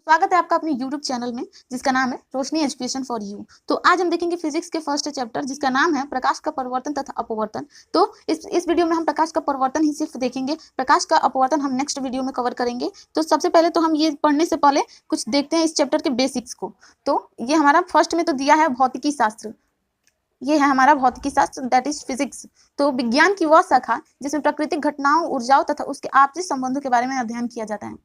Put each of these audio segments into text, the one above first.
स्वागत है आपका अपने YouTube चैनल में जिसका नाम है रोशनी एजुकेशन फॉर यू। तो आज हम देखेंगे फिजिक्स के फर्स्ट चैप्टर जिसका नाम है प्रकाश का परिवर्तन तथा अपवर्तन। तो इस वीडियो में हम प्रकाश का परिवर्तन ही सिर्फ देखेंगे, प्रकाश का अपवर्तन हम नेक्स्ट वीडियो में कवर करेंगे। तो सबसे पहले तो हम ये पढ़ने से पहले कुछ देखते हैं इस चैप्टर के बेसिक्स को। तो ये हमारा फर्स्ट में तो दिया है भौतिकी शास्त्र, ये है हमारा भौतिकी शास्त्र दैट इज फिजिक्स। तो विज्ञान की वह शाखा जिसमें प्राकृतिक घटनाओं, ऊर्जाओं तथा उसके आपसी संबंधों के बारे में अध्ययन किया जाता है,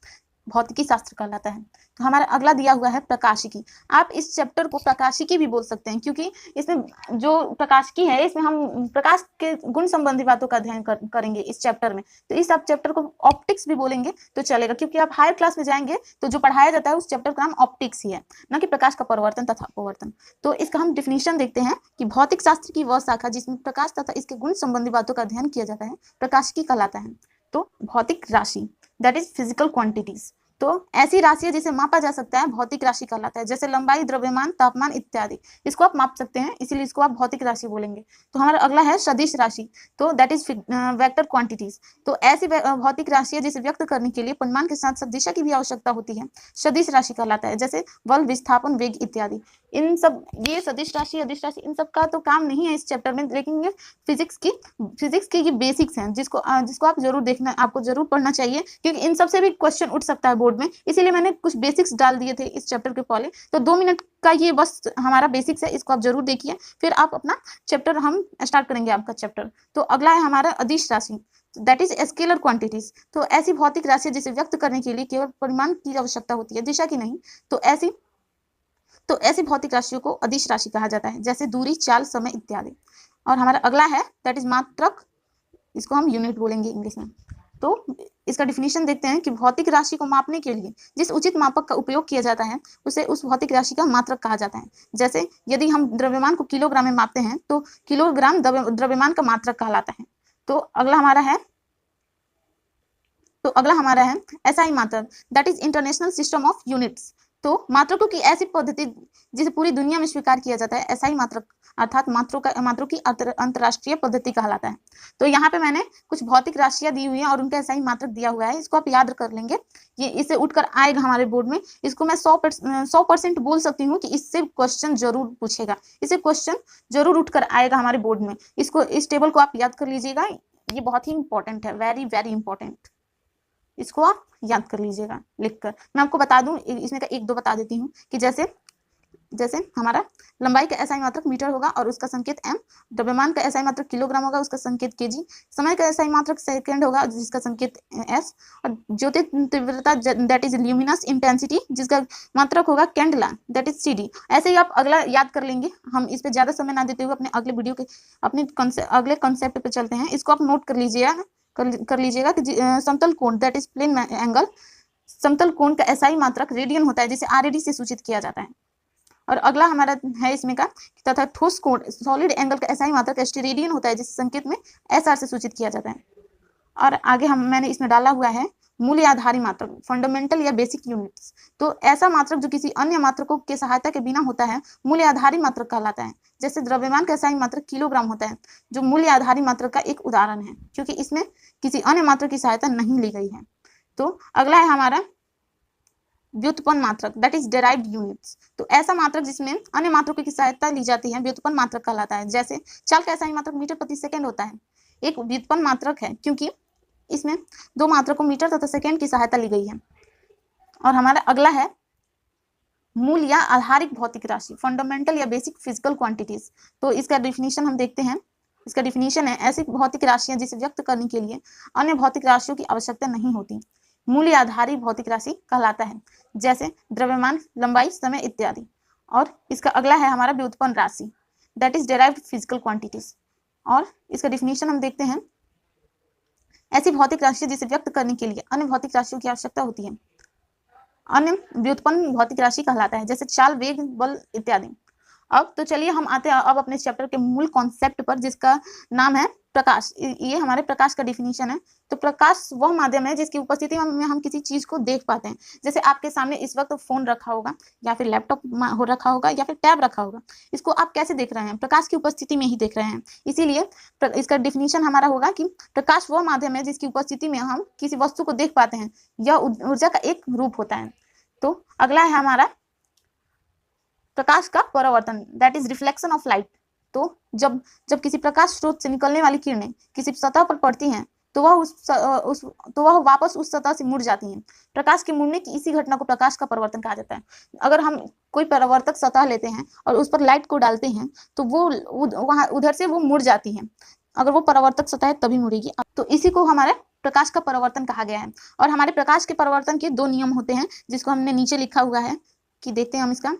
भौतिकी शास्त्र कहलाता है। तो हमारा अगला दिया हुआ है प्रकाशिकी। आप इस चैप्टर को प्रकाशिकी भी बोल सकते हैं क्योंकि इसमें जो प्रकाशिकी है इसमें हम प्रकाश के गुण संबंधी बातों का अध्ययन करेंगे इस चैप्टर में। तो इस आप चैप्टर को ऑप्टिक्स भी बोलेंगे तो चलेगा, क्योंकि आप हायर क्लास में जाएंगे तो जो पढ़ाया जाता है उस चैप्टर का नाम ऑप्टिक्स ही है, न कि प्रकाश का परिवर्तन तथा अपवर्तन। तो इसका हम डिफिनीशन देखते हैं कि भौतिक शास्त्र की वह शाखा जिसमें प्रकाश तथा इसके गुण संबंधी बातों का अध्ययन किया जाता है प्रकाशिकी कहलाता है। तो भौतिक राशि दैट इज फिजिकल क्वांटिटीज, तो ऐसी राशि है जिसे मापा जा सकता है भौतिक राशि कहलाता है, जैसे लंबाई, द्रव्यमान, तापमान इत्यादि, इसको आप माप सकते हैं, इसीलिए इसको आप भौतिक राशि बोलेंगे। तो हमारा अगला है सदिश राशि, तो दैट इज वेक्टर क्वांटिटीज। तो ऐसी भौतिक राशि है जिसे व्यक्त करने के लिए परिमाण के साथ साथ दिशा की भी आवश्यकता होती है, सदिश राशि कहलाता है, जैसे बल, विस्थापन, वेग इत्यादि। इन सब ये सदिश राशि, अदिश राशि, इन सब का तो काम नहीं है इस चैप्टर में, लेकिन फिजिक्स की ये बेसिक्स हैं जिसको आप जरूर देखना, आपको जरूर पढ़ना चाहिए, क्योंकि इन सब से भी क्वेश्चन उठ सकता है बोर्ड में, इसीलिए मैंने कुछ बेसिक्स डाल दिए थे इस चैप्टर के पहले। तो 2 मिनट का ये बस हमारा बेसिक्स है, इसको आप जरूर देखिए, फिर आप अपना चैप्टर हम स्टार्ट करेंगे आपका चैप्टर। तो अगला है हमारा अदिश राशि दैट इज स्केलर क्वांटिटीज। तो ऐसी भौतिक राशि जिसे व्यक्त करने के लिए केवल परिमाण की आवश्यकता होती है, दिशा की नहीं। तो ऐसी भौतिक राशियों को अदिश राशि कहा जाता है, जैसे दूरी, चाल, समय इत्यादि। और हमारा अगला है दैट इज मात्रक, इसको हम यूनिट बोलेंगे इंग्लिश में। तो इसका डिफिनीशन देखते हैं कि भौतिक राशि को मापने के लिए जिस उचित मापक का उपयोग किया जाता है उसे उस भौतिक राशि का मात्रक कहा जाता है। जैसे यदि हम द्रव्यमान को किलोग्राम में मापते हैं तो किलोग्राम द्रव्यमान का मात्रक कहलाता है। तो अगला हमारा है एसआई मात्रक that is international system of units. तो मात्रकों की ऐसी पद्धति जिसे पूरी दुनिया में स्वीकार किया जाता है एसआई मात्रक, अर्थात मात्रों की अंतरराष्ट्रीय पद्धति कहलाता है। तो यहाँ पे मैंने कुछ भौतिक राशियां दी हुई हैं और उनका एसआई मात्रक दिया हुआ है, इसको आप याद कर लेंगे, ये इससे उठकर आएगा हमारे बोर्ड में। इसको मैं 100% बोल सकती हूँ कि इससे क्वेश्चन जरूर पूछेगा, इससे क्वेश्चन जरूर उठकर आएगा हमारे बोर्ड में। इस टेबल को आप याद कर लीजिएगा, ये बहुत ही इंपॉर्टेंट है, वेरी वेरी इंपॉर्टेंट, इसको आप याद कर लीजिएगा लिखकर। मैं आपको बता दूं, इसमें का 1-2 बता देती हूँ कि जैसे हमारा लंबाई का एसआई मात्रक मीटर होगा और उसका संकेत m, द्रव्यमान का एसआई मात्रक किलोग्राम होगा, उसका संकेत kg, समय का एसआई मात्रक सेकंड होगा जिसका संकेत s, और ज्योति तीव्रता दैट इज ल्यूमिनस इंटेंसिटी जिसका मात्रक होगा कैंडला दैट इज cd। ऐसे ही आप अगला याद कर लेंगे, हम इस पे ज्यादा समय ना देते हुए अपने अगले वीडियो के अगले कॉन्सेप्ट पे चलते हैं। इसको आप नोट कर लीजिएगा कि समतल कोण दैट इज प्लेन एंगल, समतल कोण का एसआई मात्रक रेडियन होता है जिसे आरएडी से सूचित किया जाता है। और अगला हमारा है इसमें का तथा ठोस कोण सॉलिड एंगल का एसआई मात्रक स्टेरेडियन होता है जिस संकेत में एसआर से सूचित किया जाता है। और आगे मैंने इसमें डाला हुआ है मूल्य आधारी मात्रक, फंडामेंटल या बेसिक यूनिट्स। तो ऐसा मात्रक जो किसी अन्य मात्रकों के सहायता के बिना होता है मूल्य आधारी मात्रक कहलाता है। जैसे द्रव्यमान का एसआई मात्रक किलोग्राम होता है जो मूल्य आधारी मात्रक का एक उदाहरण है, क्योंकि इसमें किसी अन्य मात्रक की सहायता नहीं ली गई है। तो अगला है हमारा व्युत्पन्न मात्रक दैट इज डेराइव्ड यूनिट्स। तो ऐसा मात्रक जिसमें अन्य मात्रकों की सहायता ली जाती है व्युत्पन्न मात्रक कहलाता है। जैसे चाल का एसआई मात्रक मीटर प्रति सेकंड होता है, एक व्युत्पन्न मात्रक है क्योंकि इसमें 2 मात्रकों मीटर तथा सेकंड की सहायता ली गई है। और हमारा अगला है मूल या आधारिक भौतिक राशि, फंडामेंटल या बेसिक फिजिकल क्वांटिटीज। तो इसका डिफिनीशन हम देखते हैं। इसका डिफिनीशन है ऐसी भौतिक राशियां जिसे व्यक्त करने के लिए अन्य भौतिक राशियों की आवश्यकता नहीं होती, मूल्य आधारित भौतिक राशि कहलाता है, जैसे द्रव्यमान, लंबाई, समय इत्यादि। और इसका अगला है हमारा व्युत्पन्न राशि that is derived physical quantities. और इसका डिफिनीशन हम देखते हैं ऐसी भौतिक राशि जिसे व्यक्त करने के लिए अन्य भौतिक राशियों की आवश्यकता होती है, अन्य व्युत्पन्न भौतिक राशि कहलाता है, जैसे चाल, वेग, बल इत्यादि। अब तो चलिए हम आते हैं अब अपने चैप्टर के मूल कॉन्सेप्ट पर जिसका नाम है प्रकाश। ये हमारे प्रकाश का डिफिनीशन है। तो प्रकाश वह माध्यम है जिसकी उपस्थिति में हम किसी चीज को देख पाते हैं। जैसे आपके सामने इस वक्त फोन रखा होगा या फिर लैपटॉप हो रखा होगा या फिर टैब रखा होगा, इसको आप कैसे देख रहे हैं? प्रकाश की उपस्थिति में ही देख रहे हैं। इसीलिए इसका डिफिनीशन हमारा होगा कि प्रकाश वह माध्यम है जिसकी उपस्थिति में हम किसी वस्तु को देख पाते हैं। यह ऊर्जा का एक रूप होता है। तो अगला है हमारा प्रकाश का परावर्तन, that is reflection of light. तो जब जब किसी प्रकाश स्रोत से निकलने वाली किरणें किसी सतह पर पड़ती हैं तो वह वापस उस सतह से मुड़ जाती हैं। प्रकाश के मुड़ने की इसी घटना को प्रकाश का परावर्तन कहा जाता है। अगर हम कोई परावर्तक सतह लेते हैं और उस पर लाइट को डालते हैं तो वो वहां उधर से वो मुड़ जाती है। अगर वो परावर्तक सतह है तभी मुड़ेगी। तो इसी को हमारे प्रकाश का परावर्तन कहा गया है। और हमारे प्रकाश के परावर्तन के 2 नियम होते हैं, जिसको हमने नीचे लिखा हुआ है कि देखते हैं हम इसका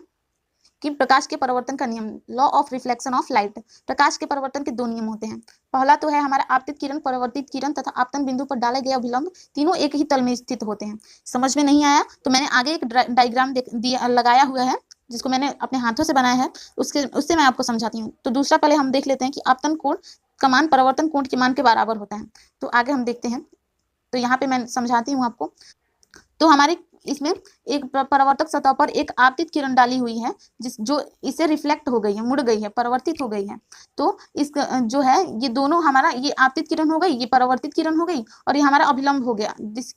कि प्रकाश के परिवर्तन का नियम, law of reflection of light. प्रकाश के परिवर्तन के 2 नियम होते हैं। पहला तो है हमारा आपतित किरण, परावर्तित किरण तथा आपतन बिंदु पर डाले गए अभिलंब तीनों एक ही तल में स्थित होते हैं। समझ में नहीं आया तो मैंने आगे एक डायग्राम लगाया हुआ है जिसको मैंने अपने हाथों से बनाया है, उससे मैं आपको समझाती हूँ। तो दूसरा पहले हम देख लेते हैं कि आपतन कोण का मान परावर्तन कोण के मान के बराबर होता है। तो आगे हम देखते हैं। तो यहाँ पे मैं समझाती हूँ आपको। तो हमारे इसमें एक परावर्तक सतह पर एक आपतित किरण डाली हुई है जो इसे रिफ्लेक्ट हो गई है, मुड़ गई है, परावर्तित हो गई है। तो इस जो है ये दोनों हमारा, ये आपतित किरण हो गई, ये परावर्तित किरण हो गई और ये हमारा अभिलंब हो गया,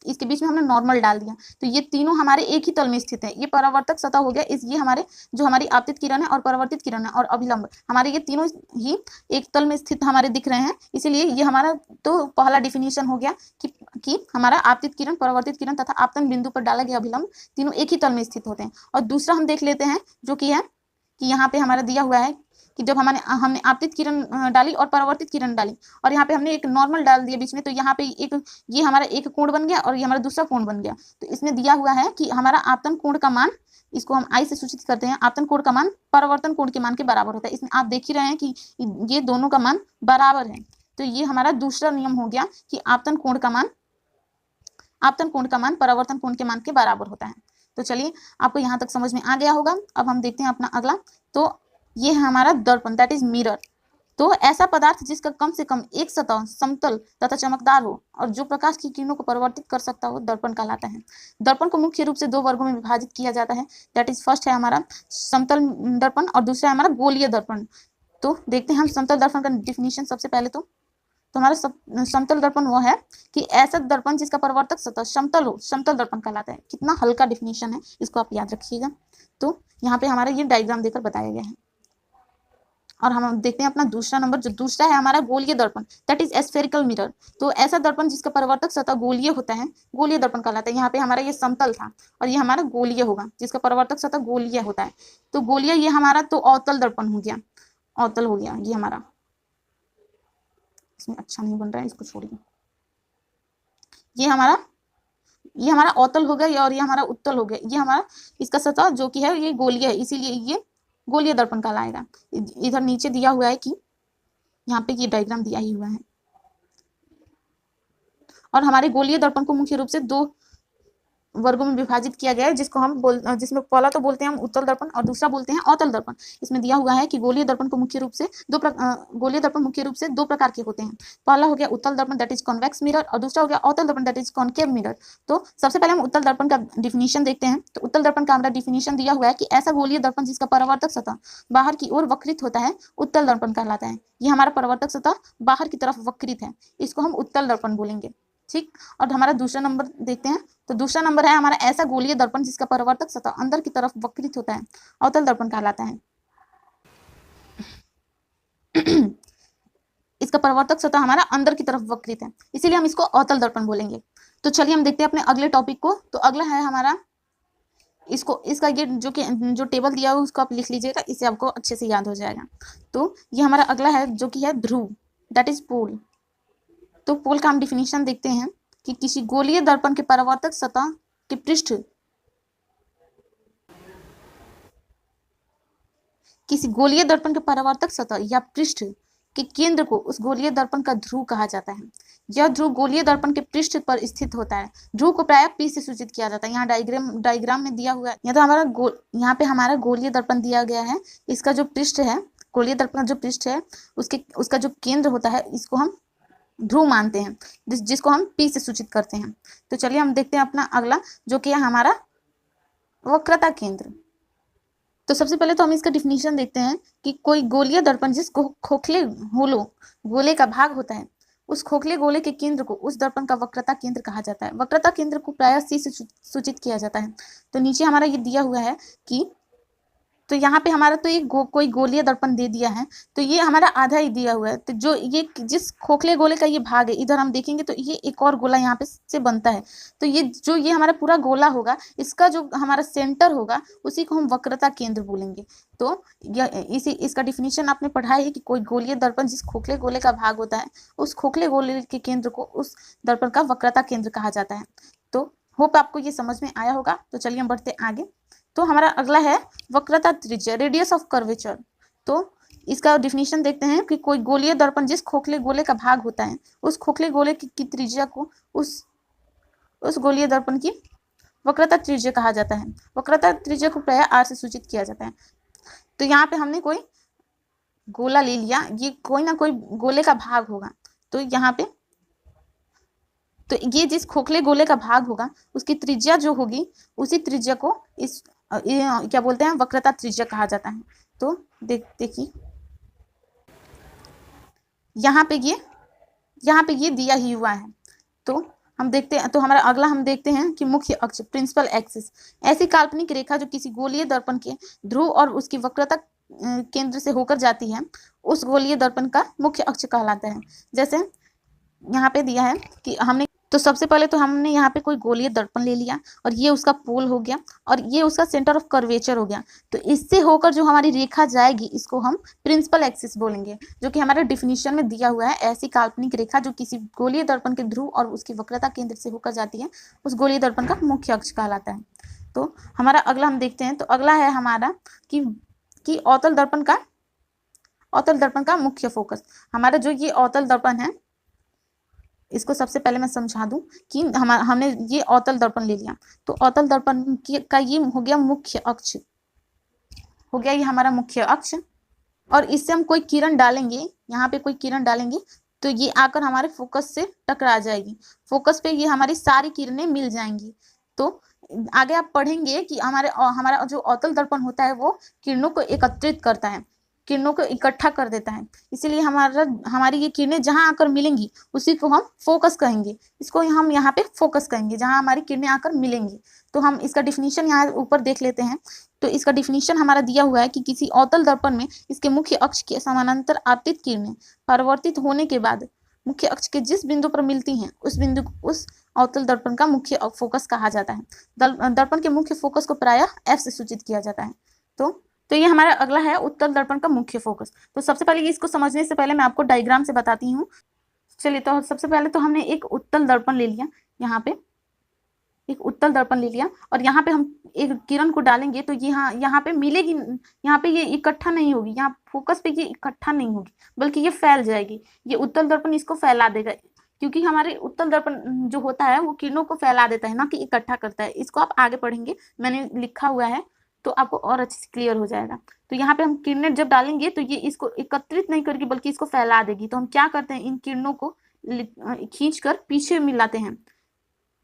इसके बीच में हमने नॉर्मल डाल दिया। तो ये तीनों हमारे एक ही तल में स्थित है। ये परावर्तक सतह हो गया, ये हमारे जो हमारी आपतित किरण है और परावर्तित किरण है और अभिलंब हमारे ये तीनों ही एक तल में स्थित हमारे दिख रहे हैं। इसीलिए ये हमारा तो पहला डिफिनीशन हो गया कि हमारा आपतित किरण, परावर्तित किरण तथा आपतन बिंदु पर डाला गया अभिलंब तीनों एक ही तल में स्थित होते हैं। और दूसरा हम देख लेते हैं जो कि है कि यहाँ पे हमारा दिया हुआ है कि जब हमने आपतित किरण डाली और परावर्तित किरण डाली और यहाँ पे हमने एक नॉर्मल डाल दिया बीच में, तो यहाँ पे ये हमारा एक कोण बन गया और ये हमारा दूसरा कोण बन गया। तो इसमें दिया हुआ है कि हमारा आपतन कोण का मान, इसको हम आई से सूचित करते हैं, आपतन कोण का मान परावर्तन कोण के मान के बराबर होता है। इसमें आप देख ही रहे हैं कि ये दोनों का मान बराबर है। तो ये हमारा दूसरा नियम हो गया कि आपतन कोण का मान परावर्तन कोण के मान के बराबर होता है। तो चलिए आपको यहाँ तक समझ में आ गया होगा। अब हम देखते हैं अपना अगला। तो ये है हमारा दर्पण, दैट इज मिरर। तो ऐसा पदार्थ जिसका कम से कम एक सतह समतल तथा चमकदार हो और जो प्रकाश की किरणों को परिवर्तित कर सकता हो, दर्पण कहलाता है। दर्पण को मुख्य रूप से 2 वर्गों में विभाजित किया जाता है, दैट इज फर्स्ट है हमारा समतल दर्पण और दूसरा है हमारा गोलीय दर्पण। तो देखते हैं हम समतल दर्पण का डिफिनीशन। सबसे पहले तो हमारा समतल दर्पण वो है कि ऐसा दर्पण जिसका परावर्तक सतह समतल हो, समतल दर्पण कहलाता है। कितना हल्का डिफिनीशन है, इसको आप याद रखिएगा। तो यहाँ पे हमारा ये डायग्राम देकर बताया गया है। और हम देखते हैं अपना दूसरा नंबर, जो दूसरा है हमारा गोलीय दर्पण, दैट इज स्फेरिकल मिरर। तो ऐसा दर्पण जिसका परावर्तक सतह गोलीय होता है, गोलीय दर्पण कहलाता है। यहाँ पे हमारा ये समतल था और ये हमारा गोलीय होगा जिसका परावर्तक सतह गोलीय होता है। तो गोलीय ये हमारा तो अवतल दर्पण हो गया, अवतल हो गया ये हमारा। इसमें अच्छा नहीं बन रहा है, इसको छोड़िए। ये हमारा अवतल हो गया और ये हमारा उत्तल हो गया। ये हमारा इसका सतह जो कि है ये गोलीय है, इसीलिए ये गोलीय दर्पण कहलाएगा। इधर नीचे दिया हुआ है कि यहाँ पे ये डायग्राम दिया ही हुआ है। और हमारे गोलीय दर्पण को मुख्य रूप से 2 वर्गों में विभाजित किया गया है, जिसमें पहला तो बोलते हैं हम उत्तल दर्पण और दूसरा बोलते हैं अवतल दर्पण। इसमें दिया हुआ है कि गोलीय दर्पण मुख्य रूप से 2 प्रकार के होते हैं। पहला हो गया उत्तल दर्पण, दैट इज कॉन्वेक्स मिरर, और दूसरा हो गया अवतल दर्पण, दैट इज कॉनकेव मिरर। तो सबसे पहले हम उत्तल दर्पण का डिफिनीशन देखते हैं। तो उत्तल दर्पण का हमारा डिफिनीशन दिया हुआ है कि ऐसा गोलीय दर्पण जिसका परावर्तक सतह बाहर की ओर वक्रित होता है, उत्तल दर्पण कहलाता है। ये हमारा परावर्तक सतह बाहर की तरफ वक्रित है, इसको हम उत्तल दर्पण बोलेंगे। ठीक। और हमारा दूसरा नंबर देखते हैं। तो दूसरा नंबर है हमारा ऐसा गोलीय दर्पण जिसका परावर्तक सतह अंदर की तरफ वक्रित होता है, अवतल दर्पण कहलाता है। इसका परावर्तक सतह हमारा अंदर की तरफ वक्रित है, इसीलिए हम इसको अवतल दर्पण बोलेंगे। तो चलिए हम देखते हैं अपने अगले टॉपिक को। तो अगला है हमारा, इसका ये जो टेबल दिया हुआ उसको आप लिख लीजिएगा, इससे आपको अच्छे से याद हो जाएगा। तो ये हमारा अगला है जो कि है ध्रुव, दैट इज पोल। तो पोल का हम डिफिनीशन देखते हैं कि किसी गोलीय दर्पण के परावर्तक सतह के पृष्ठ, किसी गोलीय दर्पण के परावर्तक सतह या पृष्ठ के केंद्र को उस गोलीय दर्पण का ध्रुव कहा जाता है। यह ध्रुव गोलीय दर्पण के पृष्ठ पर स्थित होता है। ध्रुव को प्रायः P से सूचित किया जाता है। यहाँ डायग्राम में दिया हुआ है। यहाँ पे हमारा गोलीय दर्पण दिया गया है। इसका जो पृष्ठ है, गोलीय दर्पण का जो पृष्ठ है, उसका जो केंद्र होता है, इसको हम ध्रुव मानते हैं, जिसको हम P से सूचित करते हैं। तो चलिए हम देखते हैं अपना अगला जो कि है हमारा वक्रता केंद्र। तो सबसे पहले तो हम इसका डिफिनीशन देखते हैं कि कोई गोलीय दर्पण जिस खोखले होलो गोले का भाग होता है, उस खोखले गोले के केंद्र को, उस दर्पण का वक्रता केंद्र कहा जाता है। वक्रता केंद्र को प्रायः C से सूचित किया जाता है। तो नीचे हमारा ये दिया हुआ है कि, तो यहाँ पे हमारा तो एक कोई गोलीय दर्पण दे दिया है, तो ये हमारा आधा ही दिया हुआ है। तो जो ये जिस खोखले गोले का ये भाग है, इधर हम देखेंगे तो ये एक और गोला यहाँ पे से बनता है। तो ये हमारा पूरा गोला होगा, इसका जो हमारा सेंटर होगा उसी को हम वक्रता केंद्र बोलेंगे। तो इसका डिफिनीशन आपने पढ़ा है कि कोई गोलीय दर्पण जिस खोखले गोले का भाग होता है, उस खोखले गोले के केंद्र को उस दर्पण का वक्रता केंद्र कहा जाता है। तो होप आपको ये समझ में आया होगा। तो चलिए हम बढ़ते आगे। तो हमारा अगला है वक्रता त्रिज्या, रेडियस ऑफ कर्वेचर। तो इसका डिफिनीशन देखते हैं कि कोई गोलीय दर्पण जिस खोखले गोले का भाग होता है, उस खोखले गोले की त्रिज्या को उस गोलीय दर्पण की वक्रता त्रिज्या कहा जाता है। वक्रता त्रिज्या को प्रायः R से सूचित किया जाता है। तो यहाँ पे हमने कोई गोला ले लिया, ये कोई ना कोई गोले का भाग होगा। तो यहाँ पे तो ये जिस खोखले गोले का भाग होगा उसकी त्रिज्या जो होगी, उसी त्रिज्या को इस क्या बोलते हैं, वक्रता त्रिज्या कहा जाता है। तो देखिए यहाँ पे ये दिया ही हुआ है। तो हम देखते हैं, तो हमारा अगला हम देखते हैं कि मुख्य अक्ष, प्रिंसिपल एक्सिस, ऐसी काल्पनिक रेखा जो किसी गोलीय दर्पण के ध्रुव और उसकी वक्रता केंद्र से होकर जाती है, उस गोलीय दर्पण का मुख्य अक्ष कहलाता है। जैसे यहाँ पे दिया है कि हमने, तो सबसे पहले तो हमने यहाँ पे कोई गोलीय दर्पण ले लिया और ये उसका पोल हो गया और ये उसका सेंटर ऑफ कर्वेचर हो गया। तो इससे होकर जो हमारी रेखा जाएगी इसको हम प्रिंसिपल एक्सिस बोलेंगे, जो कि हमारे डिफिनीशन में दिया हुआ है। ऐसी काल्पनिक रेखा जो किसी गोलीय दर्पण के ध्रुव और उसकी वक्रता केंद्र से होकर जाती है, उस गोलीय दर्पण का मुख्य अक्ष कहलाता है। तो हमारा अगला हम देखते हैं। तो अगला है हमारा कि अवतल दर्पण का मुख्य फोकस। हमारा जो ये अवतल दर्पण है, इसको सबसे पहले मैं समझा दूं कि हमने ये अवतल दर्पण ले लिया। तो अवतल दर्पण का ये हो गया मुख्य अक्ष, हो गया ये हमारा मुख्य अक्ष। और इससे हम कोई किरण डालेंगे, यहाँ पे कोई किरण डालेंगे तो ये आकर हमारे फोकस से टकरा जाएगी। फोकस पे ये हमारी सारी किरणें मिल जाएंगी। तो आगे आप पढ़ेंगे कि हमारा जो अवतल दर्पण होता है वो किरणों को एकत्रित करता है, किरणों को इकट्ठा कर देता है। इसीलिए हमारी ये किरणें जहां आकर मिलेंगी उसी को हम फोकस कहेंगे। इसको हम यहाँ पे फोकस कहेंगे, जहां हमारी किरणें आकर मिलेंगी। तो हम इसका डिफिनीशन यहाँ ऊपर देख लेते हैं। तो इसका डिफिनीशन हमारा दिया हुआ है कि किसी अवतल दर्पण में इसके मुख्य अक्ष के समानांतर आपतित किरणें परावर्तित होने के बाद मुख्य अक्ष के जिस बिंदु पर मिलती हैं, उस बिंदु को उस अवतल दर्पण का मुख्य फोकस कहा जाता है। दर्पण के मुख्य फोकस को प्रायः F से सूचित किया जाता है। तो ये हमारा अगला है उत्तल दर्पण का मुख्य फोकस। तो सबसे पहले इसको समझने से पहले मैं आपको डायग्राम से बताती हूँ। चलिए, तो सबसे पहले तो हमने एक उत्तल दर्पण ले लिया, यहाँ पे एक उत्तल दर्पण ले लिया और यहाँ पे हम एक किरण को डालेंगे तो यहाँ पे मिलेगी, यहाँ पे ये इकट्ठा नहीं होगी, यहाँ फोकस पे ये इकट्ठा नहीं होगी बल्कि ये फैल जाएगी। ये उत्तल दर्पण इसको फैला देगा, क्योंकि हमारे उत्तल दर्पण जो होता है वो किरणों को फैला देता है, ना कि इकट्ठा करता है। इसको आप आगे पढ़ेंगे, मैंने लिखा हुआ है तो आपको और अच्छे से क्लियर हो जाएगा। तो यहाँ पे हम किरणें जब डालेंगे तो ये इसको एकत्रित नहीं करेगी बल्कि इसको फैला देगी। तो हम क्या करते हैं, इन किरणों को खींच कर पीछे मिलाते हैं।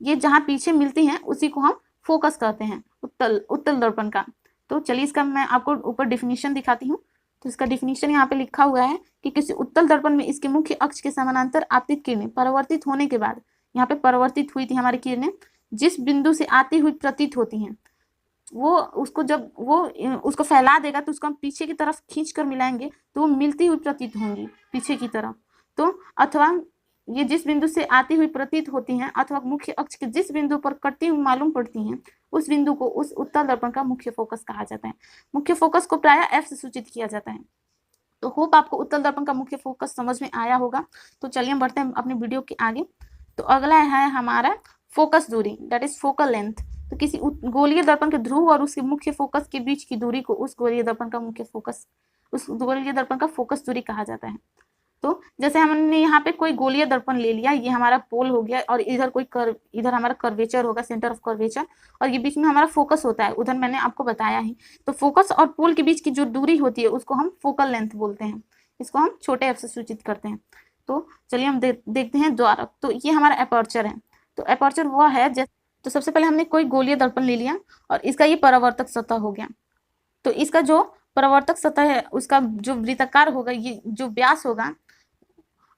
ये जहाँ पीछे मिलती हैं उसी को हम फोकस कहते हैं, उत्तल दर्पण का। तो चलिए इसका मैं आपको ऊपर डिफिनीशन दिखाती हूँ। तो इसका डिफिनीशन यहाँ पे लिखा हुआ है कि किसी उत्तल दर्पण में इसके मुख्य अक्ष के समानांतर आपतित किरणें परावर्तित होने के बाद, यहाँ पे परावर्तित हुई थी हमारी किरणें, जिस बिंदु से आती हुई प्रतीत होती हैं, वो उसको जब वो उसको फैला देगा तो उसको हम पीछे की तरफ खींच कर मिलाएंगे तो वो मिलती हुई प्रतीत होंगी पीछे की तरफ। तो अथवा ये जिस बिंदु से आती हुई प्रतीत होती हैं अथवा मुख्य अक्ष के जिस बिंदु पर कटती हुई मालूम पड़ती हैं, उस बिंदु को उस उत्तल दर्पण का मुख्य फोकस कहा जाता है। मुख्य फोकस को प्रायः F से सूचित किया जाता है। तो होप आपको उत्तल दर्पण का मुख्य फोकस समझ में आया होगा। तो चलिए हम बढ़ते हैं अपने वीडियो के आगे। तो अगला है हमारा फोकस दूरी, दैट इज फोकल लेंथ। तो किसी गोलीय दर्पण के ध्रुव और उसके मुख्य फोकस के बीच की दूरी को उस गोलीय दर्पण का फोकस दूरी कहा जाता है। तो जैसे हमने यहाँ पे कोई गोलीय दर्पण ले लिया, ये हमारा पोल हो गया और इधर हमारा कर्वेचर होगा, सेंटर ऑफ कर्वेचर, और ये बीच में हमारा फोकस होता है, उधर मैंने आपको बताया ही। तो फोकस और पोल के बीच की जो दूरी होती है उसको हम फोकल लेंथ बोलते हैं, इसको हम छोटे एफ से सूचित करते हैं। तो चलिए हम देखते हैं द्वारक। तो ये हमारा एपर्चर है। तो एपर्चर वह है तो सबसे पहले हमने कोई गोलीय दर्पण ले लिया और इसका ये परावर्तक सतह हो गया। तो इसका जो परावर्तक सतह है उसका जो वृत्ताकार होगा, ये जो व्यास होगा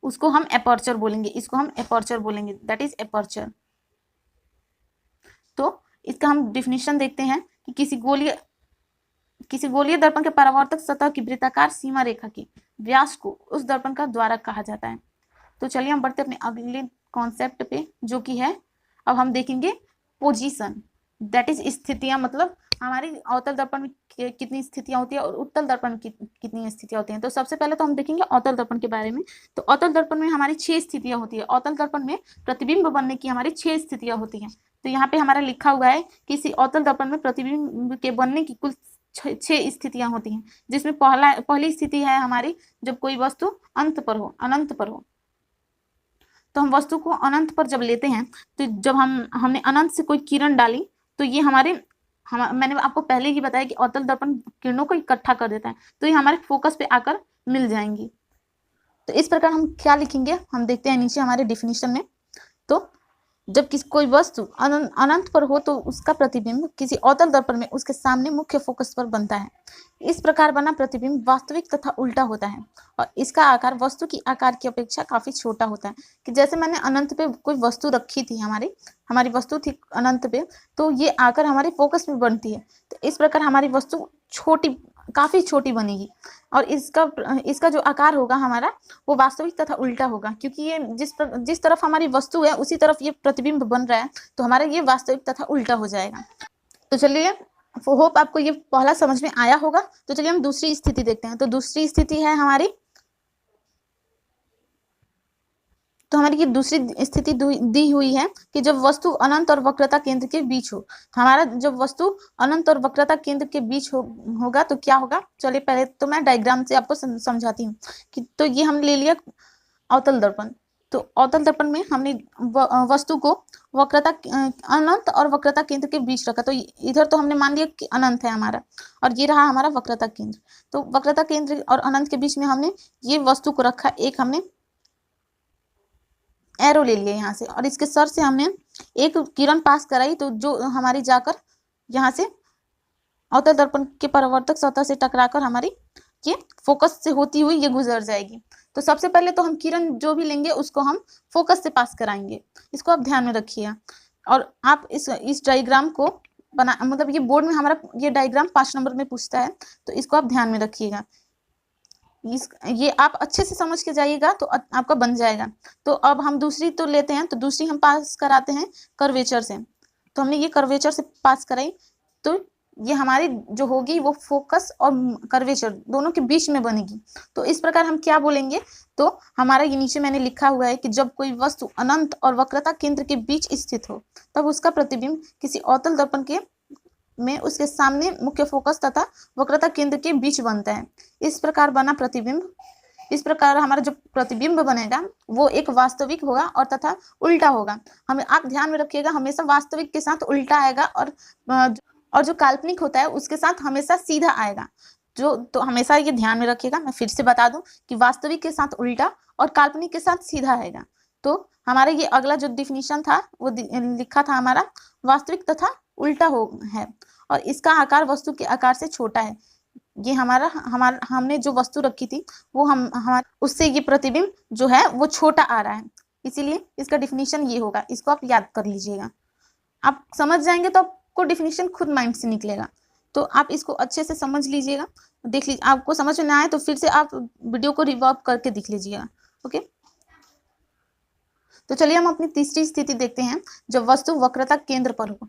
उसको हम एपर्चर बोलेंगे, इसको हम एपर्चर बोलेंगे, दैट इज एपर्चर। तो इसका हम डिफिनीशन देखते हैं कि किसी गोलीय दर्पण के परावर्तक सतह की वृत्ताकार सीमा रेखा की व्यास को उस दर्पण का द्वारक कहा जाता है। तो चलिए हम बढ़ते अपने अगले कॉन्सेप्ट पे, जो कि है अब हम देखेंगे पोजीशन, दैट इज स्थितियां, मतलब हमारी अवतल दर्पण में कितनी स्थितियां होती है और उत्तल दर्पण में कितनी स्थितियां होती हैं। तो सबसे पहले तो हम देखेंगे अवतल दर्पण के बारे में। तो अवतल दर्पण में हमारी 6 स्थितियां होती है। अवतल दर्पण में प्रतिबिंब बनने की हमारी 6 स्थितियां होती हैं। तो यहाँ पे हमारा लिखा हुआ है कि इसी अवतल दर्पण में प्रतिबिंब के बनने की कुल 6 स्थितियां होती हैं, जिसमें पहली स्थिति है हमारी जब कोई वस्तु अनंत पर हो। तो हम वस्तु को अनंत पर जब लेते हैं, तो जब हमने अनंत से कोई किरण डाली, तो ये मैंने आपको पहले ही बताया कि अवतल दर्पण किरणों को इकट्ठा कर देता है, तो ये हमारे फोकस पे आकर मिल जाएंगी। तो इस प्रकार हम क्या लिखेंगे, हम देखते हैं नीचे हमारे डिफिनीशन में। तो जब कोई वस्तु अनंत पर हो तो उसका प्रतिबिंब किसी अवतल दर्पण में उसके सामने मुख्य फोकस पर बनता है। इस प्रकार बना प्रतिबिंब वास्तविक तथा उल्टा होता है और इसका आकार वस्तु की आकार की अपेक्षा काफी छोटा होता है। कि जैसे मैंने अनंत पे कोई वस्तु रखी थी, हमारी वस्तु थी अनंत पे, तो ये आकर हमारे फोकस में बनती है। तो इस प्रकार हमारी वस्तु काफी छोटी बनेगी और इसका जो आकार होगा हमारा, वो वास्तविक तथा उल्टा होगा, क्योंकि ये जिस तरफ हमारी वस्तु है उसी तरफ ये प्रतिबिंब बन रहा है, तो हमारा ये वास्तविक तथा उल्टा हो जाएगा। तो चलिए, होप आपको ये पहला समझ में आया होगा। तो चलिए हम दूसरी स्थिति देखते हैं। तो दूसरी स्थिति है हमारी, तो हमारी ये दूसरी स्थिति दी हुई है कि जब वस्तु अनंत और वक्रता केंद्र के बीच हो। हमारा जब वस्तु अनंत और वक्रता केंद्र के बीच होगा तो क्या होगा। चलिए पहले तो मैं डायग्राम से आपको समझाती हूँ कि तो ये हम ले लिया अवतल दर्पण। तो अवतल दर्पण में हमने वस्तु को अनंत और वक्रता केंद्र के बीच रखा। तो इधर तो हमने मान लिया कि अनंत है हमारा, और ये रहा हमारा वक्रता केंद्र। तो वक्रता केंद्र और अनंत के बीच में हमने ये वस्तु को रखा, एक हमने एरो ले लिया यहाँ से, और इसके सर से हमने एक किरण पास कराई, तो जो हमारी जाकर यहाँ से अवतल दर्पण के परावर्तक सतह से टकराकर हमारी ये फोकस से होती हुई ये गुजर जाएगी। तो सबसे पहले तो हम किरण जो भी लेंगे उसको हम फोकस से पास कराएंगे, इसको आप ध्यान में रखिएगा। और आप इस डायग्राम को मतलब ये बोर्ड में हमारा ये डायग्राम 5 नंबर में पूछता है, तो इसको आप ध्यान में रखिएगा। ये आप अच्छे से समझ के जाइएगा तो आपका बन जाएगा। तो अब हम दूसरी तो लेते हैं, तो दूसरी हम पास कराते हैं कर्वेचर से। तो हमने ये कर्वेचर से पास कराई, तो ये हमारी जो होगी वो फोकस और कर्वेचर दोनों के बीच में बनेगी। तो इस प्रकार हम क्या बोलेंगे, तो हमारा ये नीचे मैंने लिखा हुआ है कि जब कोई वस्तु अनंत और वक्रता केंद्र के बीच स्थित हो, तब उसका प्रतिबिंब किसी अवतल दर्पण में उसके सामने मुख्य फोकस तथा वक्रता केंद्र के बीच बनता है। इस प्रकार बना प्रतिबिंब, इस प्रकार हमारा जो प्रतिबिंब बनेगा वो एक वास्तविक होगा और तथा उल्टा होगा। हमें आप ध्यान में रखिएगा, हमेशा वास्तविक के साथ उल्टा आएगा, और जो काल्पनिक होता है उसके साथ हमेशा सीधा आएगा। तो हमेशा ये ध्यान में रखिएगा। मैं फिर से बता दूं कि वास्तविक के साथ उल्टा और काल्पनिक के साथ सीधा आएगा। तो हमारा ये अगला जो डिफिनीशन था वो लिखा था हमारा वास्तविक तथा उल्टा है, और इसका आकार वस्तु के आकार से छोटा है। ये हमने जो वस्तु रखी थी वो हमारे उससे ये प्रतिबिंब जो है वो छोटा आ रहा है, इसीलिए इसका डिफिनीशन ये होगा। इसको आप याद कर लीजिएगा, आप समझ जाएंगे तो आपको डिफिनीशन खुद माइंड से निकलेगा। तो आप इसको अच्छे से समझ लीजिएगा, देख लीजिए। आपको समझ में ना आए तो फिर से आप वीडियो को रिवर्ब करके देख लीजिएगा। ओके, तो चलिए हम अपनी तीसरी स्थिति देखते हैं, जब वस्तु वक्रता केंद्र पर हो।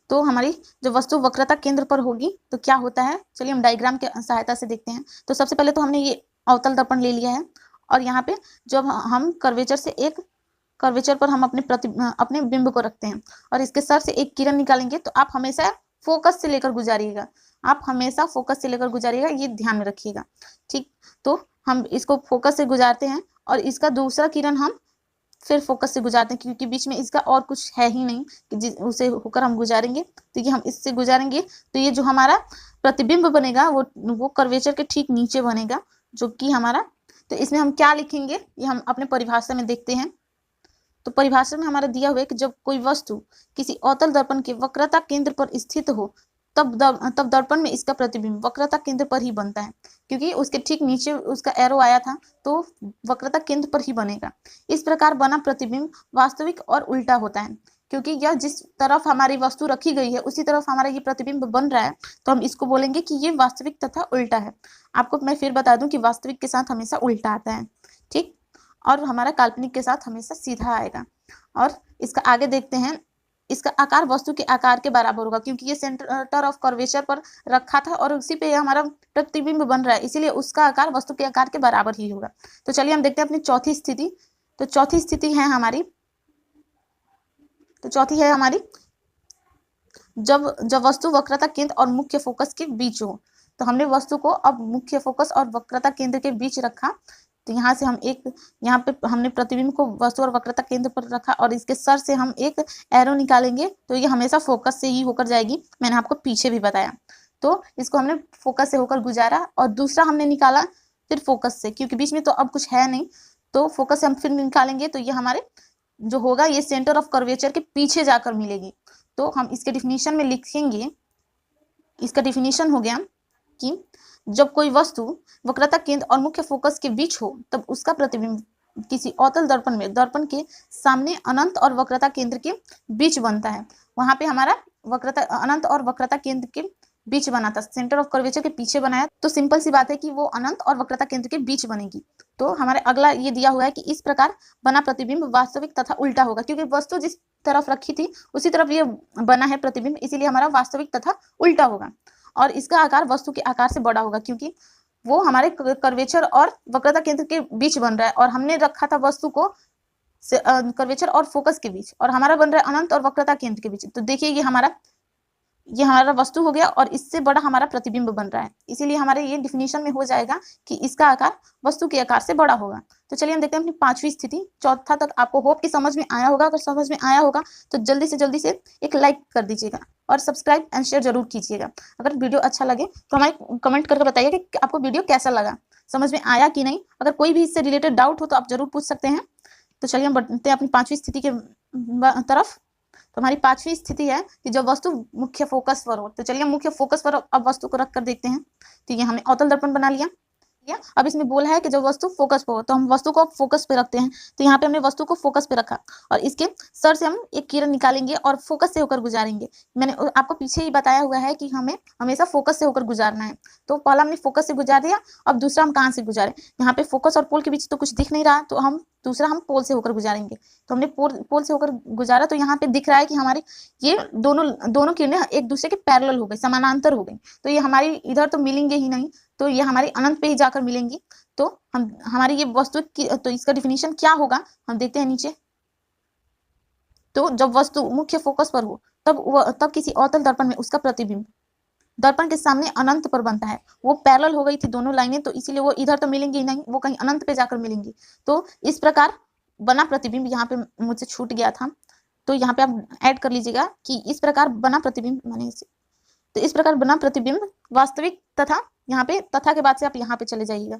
तो हमारी जब वस्तु वक्रता केंद्र पर होगी तो क्या होता है, चलिए हम डायग्राम के सहायता से देखते हैं। तो सबसे पहले तो हमने ये अवतल दर्पण ले लिया है, और यहाँ पे जब हम कर्वेचर पर हम अपने बिंब को रखते हैं और इसके सर से एक किरण निकालेंगे, तो आप हमेशा फोकस से लेकर गुजारिएगा, ये ध्यान में रखिएगा। ठीक, तो हम इसको फोकस से गुजारते हैं और इसका दूसरा किरण हम फिर फोकस से गुजारते हैं, क्योंकि बीच में इसका और कुछ है ही नहीं कि उसे होकर हम गुजारेंगे। तो ये हम इससे गुजारेंगे, तो ये जो हमारा प्रतिबिंब बनेगा वो कर्वेचर के ठीक नीचे बनेगा, जो कि हमारा। तो इसमें हम क्या लिखेंगे ये हम अपने परिभाषा में देखते हैं। तो परिभाषा में हमारा दिया हुआ है कि जब कोई वस्तु किसी अवतल दर्पण के वक्रता केंद्र पर स्थित हो, तब दर्पण में इसका प्रतिबिंब वक्रता केंद्र पर ही बनता है, क्योंकि उसके ठीक नीचे उसका एरो आया था तो वक्रता केंद्र पर ही बनेगा। इस प्रकार बना प्रतिबिंब वास्तविक और उल्टा होता है, क्योंकि यह जिस तरफ हमारी वस्तु रखी गई है उसी तरफ हमारा ये प्रतिबिंब बन रहा है, तो हम इसको बोलेंगे कि ये वास्तविक तथा उल्टा है। आपको मैं फिर बता दूं कि वास्तविक के साथ हमेशा उल्टा आता है, ठीक, और हमारा काल्पनिक के साथ हमेशा सीधा आएगा। और इसका आगे देखते हैं, इसका आकार वस्तु के आकार के बराबर होगा, क्योंकि ये सेंटर ऑफ कर्वेचर पर रखा था और उसी पे हमारा प्रतिबिंब बन रहा है, इसीलिए उसका आकार वस्तु के आकार के बराबर ही होगा। तो चलिए हम देखते हैं अपनी चौथी स्थिति। तो चौथी स्थिति है हमारी, जब वस्तु वक्रता केंद्र और मुख्य फोकस के बीच हो। तो हमने वस्तु को अब मुख्य फोकस और वक्रता केंद्र के बीच रखा, तो यहाँ से हम यहाँ पे हमने प्रतिबिंब को वस्तु और वक्रता केंद्र पर रखा और इसके सर से हम एक एरो निकालेंगे तो ये हमेशा फोकस से ही होकर जाएगी, मैंने आपको पीछे भी बताया। तो इसको हमने फोकस से होकर गुजारा और दूसरा हमने निकाला फिर फोकस से, क्योंकि बीच में तो अब कुछ है नहीं, तो फोकस से हम फिर निकालेंगे तो ये हमारे जो होगा ये सेंटर ऑफ कर्वेचर के पीछे जाकर मिलेगी। तो हम इसके डिफिनीशन में लिखेंगे, इसका डिफिनीशन हो गया कि जब कोई वस्तु वक्रता केंद्र और मुख्य फोकस के बीच हो तब उसका प्रतिबिंब किसी अवतल दर्पण में दर्पण के सामने अनंत और वक्रता केंद्र के बीच बनता है। वहां पे हमारा वक्रता अनंत और वक्रता केंद्र के बीच बना था, सेंटर ऑफ कर्वेचर के पीछे बनाया, तो सिंपल सी बात है कि वो अनंत और वक्रता केंद्र के बीच बनेगी। तो हमारे अगला ये दिया हुआ है कि इस प्रकार बना प्रतिबिंब वास्तविक तथा उल्टा होगा, क्योंकि वस्तु जिस तरफ रखी थी उसी तरफ ये बना है प्रतिबिंब, इसीलिए हमारा वास्तविक तथा उल्टा होगा। और इसका आकार वस्तु के आकार से बड़ा होगा, क्योंकि वो हमारे कर्वेचर और वक्रता केंद्र के बीच बन रहा है और हमने रखा था वस्तु को कर्वेचर और फोकस के बीच, और हमारा बन रहा है अनंत और वक्रता केंद्र के बीच। तो देखिए ये हमारा वस्तु हो गया और इससे बड़ा हमारा प्रतिबिंब बन रहा है, इसीलिए हमारे ये डिफिनीशन में हो जाएगा कि इसका आकार वस्तु के आकार से बड़ा होगा। तो चलिए हम देखते हैं अपनी पांचवी स्थिति। चौथा तक आपको होप कि समझ में आया होगा, अगर समझ में आया होगा तो जल्दी से एक लाइक कर दीजिएगा और सब्सक्राइब एंड शेयर जरूर कीजिएगा। अगर वीडियो अच्छा लगे तो हमारे कमेंट करके बताइए कि आपको वीडियो कैसा लगा, समझ में आया कि नहीं। अगर कोई भी इससे रिलेटेड डाउट हो तो आप जरूर पूछ सकते हैं। तो चलिए हम बढ़ते हैं अपनी पांचवी स्थिति के तरफ। तो हमारी पांचवी स्थिति है कि जब वस्तु मुख्य फोकस पर हो। तो चलिए मुख्य फोकस पर अब वस्तु को रख कर देखते हैं। तो ये हमने अवतल दर्पण बना लिया। अब इसमें बोला है कि जब वस्तु फोकस पे हो तो हम वस्तु को फोकस पे रखते हैं। तो यहाँ पे हमने वस्तु को फोकस पे रखा और इसके सर से हम एक किरण निकालेंगे और फोकस से होकर गुजारेंगे। मैंने आपको पीछे ही बताया हुआ है कि हमें हमेशा फोकस से होकर गुजारना है। तो पहला हमने फोकस से गुजार दिया, अब दूसरा हम कहाँ से गुजारे। यहाँ पे फोकस और पोल के बीच तो कुछ दिख नहीं रहा, तो हम पोल से होकर गुजारेंगे। तो हमने पोल से होकर गुजारा, तो यहाँ पे दिख रहा है कि हमारी ये दोनों किरणें एक दूसरे के पैरेलल हो गई, समानांतर हो गई। तो ये हमारी इधर तो मिलेंगे ही नहीं, तो ये हमारी अनंत पे ही जाकर मिलेंगी। तो हमारी ये वस्तु की, तो इसका डिफिनीशन क्या होगा हम देखते हैं नीचे। तो जब वस्तु मुख्य फोकस पर हो तब किसी अवतल दर्पण में उसका प्रतिबिंब दर्पण के सामने अनंत पर बनता है। वो पैरेलल हो गई थी दोनों लाइनें, तो इसीलिए वो इधर तो मिलेंगी ही नहीं, वो कहीं अनंत पे जाकर मिलेंगी। तो इस प्रकार बना प्रतिबिंब, यहाँ पे मुझसे छूट गया था तो यहाँ पे आप ऐड कर लीजिएगा कि इस प्रकार बना प्रतिबिंब तो इस प्रकार बना प्रतिबिंब वास्तविक तथा, यहाँ पे तथा के बाद से आप यहाँ पे चले जाइएगा,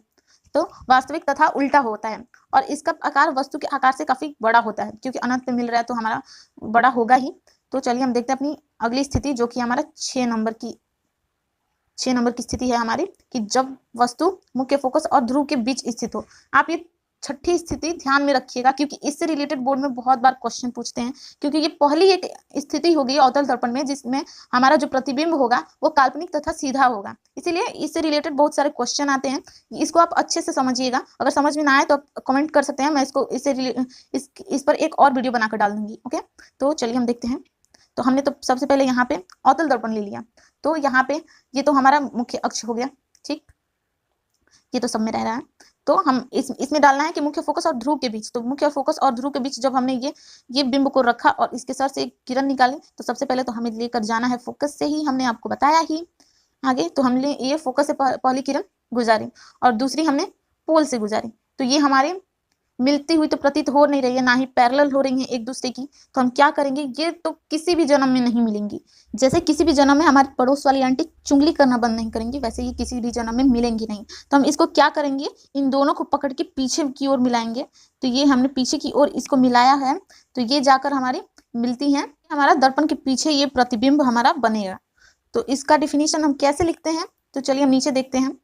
तो वास्तविक तथा उल्टा होता है। और इसका आकार वस्तु के आकार से काफी बड़ा होता है, क्योंकि अनंत पे मिल रहा है तो हमारा बड़ा होगा ही। तो चलिए हम देखते हैं अपनी अगली स्थिति, जो कि हमारा 6 नंबर की स्थिति है हमारी, कि जब वस्तु मुख्य फोकस और ध्रुव के बीच स्थित हो। आप ये छठी स्थिति ध्यान में रखिएगा, क्योंकि इससे रिलेटेड बोर्ड में बहुत बार क्वेश्चन पूछते हैं, क्योंकि ये पहली एक स्थिति होगी अवतल दर्पण में जिसमें हमारा जो प्रतिबिंब होगा वो काल्पनिक तथा सीधा होगा, इसीलिए इससे रिलेटेड बहुत सारे क्वेश्चन आते हैं। इसको आप अच्छे से समझिएगा, अगर समझ में ना आए तो आप कमेंट कर सकते हैं, मैं इसको इस पर एक और वीडियो बनाकर डाल दूंगी। ओके, तो चलिए हम देखते हैं। तो हमने तो सबसे पहले यहाँ पे अवतल दर्पण ले लिया, तो यहाँ पे ये तो हमारा मुख्य अक्ष हो गया, ठीक, ये तो सब में रह रहा है। तो हम इसमें डालना है कि मुख्य फोकस और ध्रुव के बीच। तो मुख्य फोकस और ध्रुव के बीच जब हमने ये बिंब को रखा और इसके सर से एक किरण निकाली, तो सबसे पहले तो हमें लेकर जाना है फोकस से ही, हमने आपको बताया ही आगे। तो हमने ये फोकस से पहली किरण गुजारी और दूसरी हमने पोल से गुजारी। तो ये हमारे मिलती हुई तो प्रतीत हो नहीं रही है, ना ही पैरेलल हो रही है एक दूसरे की। तो हम क्या करेंगे, ये तो किसी भी जन्म में नहीं मिलेंगी। जैसे किसी भी जन्म में हमारे पड़ोस वाली आंटी चुंगली करना बंद नहीं करेंगी, वैसे ये किसी भी जन्म में मिलेंगी नहीं। तो हम इसको क्या करेंगे, इन दोनों को पकड़ के पीछे की ओर मिलाएंगे। तो ये हमने पीछे की ओर इसको मिलाया है, तो ये जाकर हमारी मिलती है, हमारा दर्पण के पीछे ये प्रतिबिंब हमारा बनेगा। तो इसका डिफिनीशन हम कैसे लिखते हैं, तो चलिए हम नीचे देखते हैं।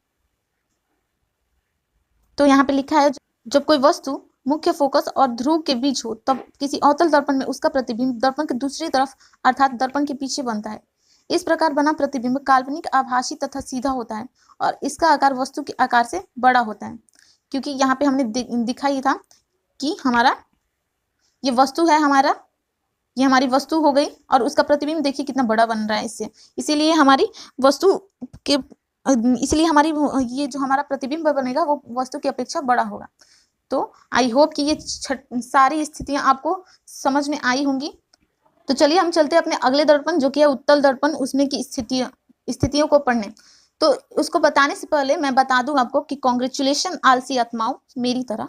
तो यहाँ पे लिखा है, जब कोई वस्तु मुख्य फोकस और ध्रुव के बीच हो तब किसी अवतल दर्पण में उसका प्रतिबिंब दर्पण के दूसरी तरफ अर्थात दर्पण के पीछे बनता है। इस प्रकार बना प्रतिबिंब काल्पनिक, आभासी तथा सीधा होता है और इसका आकार वस्तु के आकार से बड़ा होता है। क्योंकि यहाँ पे हमने दिखाई था कि हमारा ये वस्तु है, ये हमारी वस्तु हो गई और उसका प्रतिबिंब देखिए कितना बड़ा बन रहा है इससे, इसीलिए हमारी वस्तु के इसलिए हमारी ये जो हमारा प्रतिबिंब बनेगा वो वस्तु की अपेक्षा बड़ा होगा। तो आई होप कि ये सारी स्थितियां आपको समझ में आई होंगी। तो चलिए हम चलते हैं अपने अगले दर्पण जो कि है उत्तल दर्पण, उसमें की स्थितियों को पढ़ने। तो उसको बताने से पहले मैं बता दूं आपको कि कॉन्ग्रेचुलेशन आलसी आत्माओं मेरी तरह,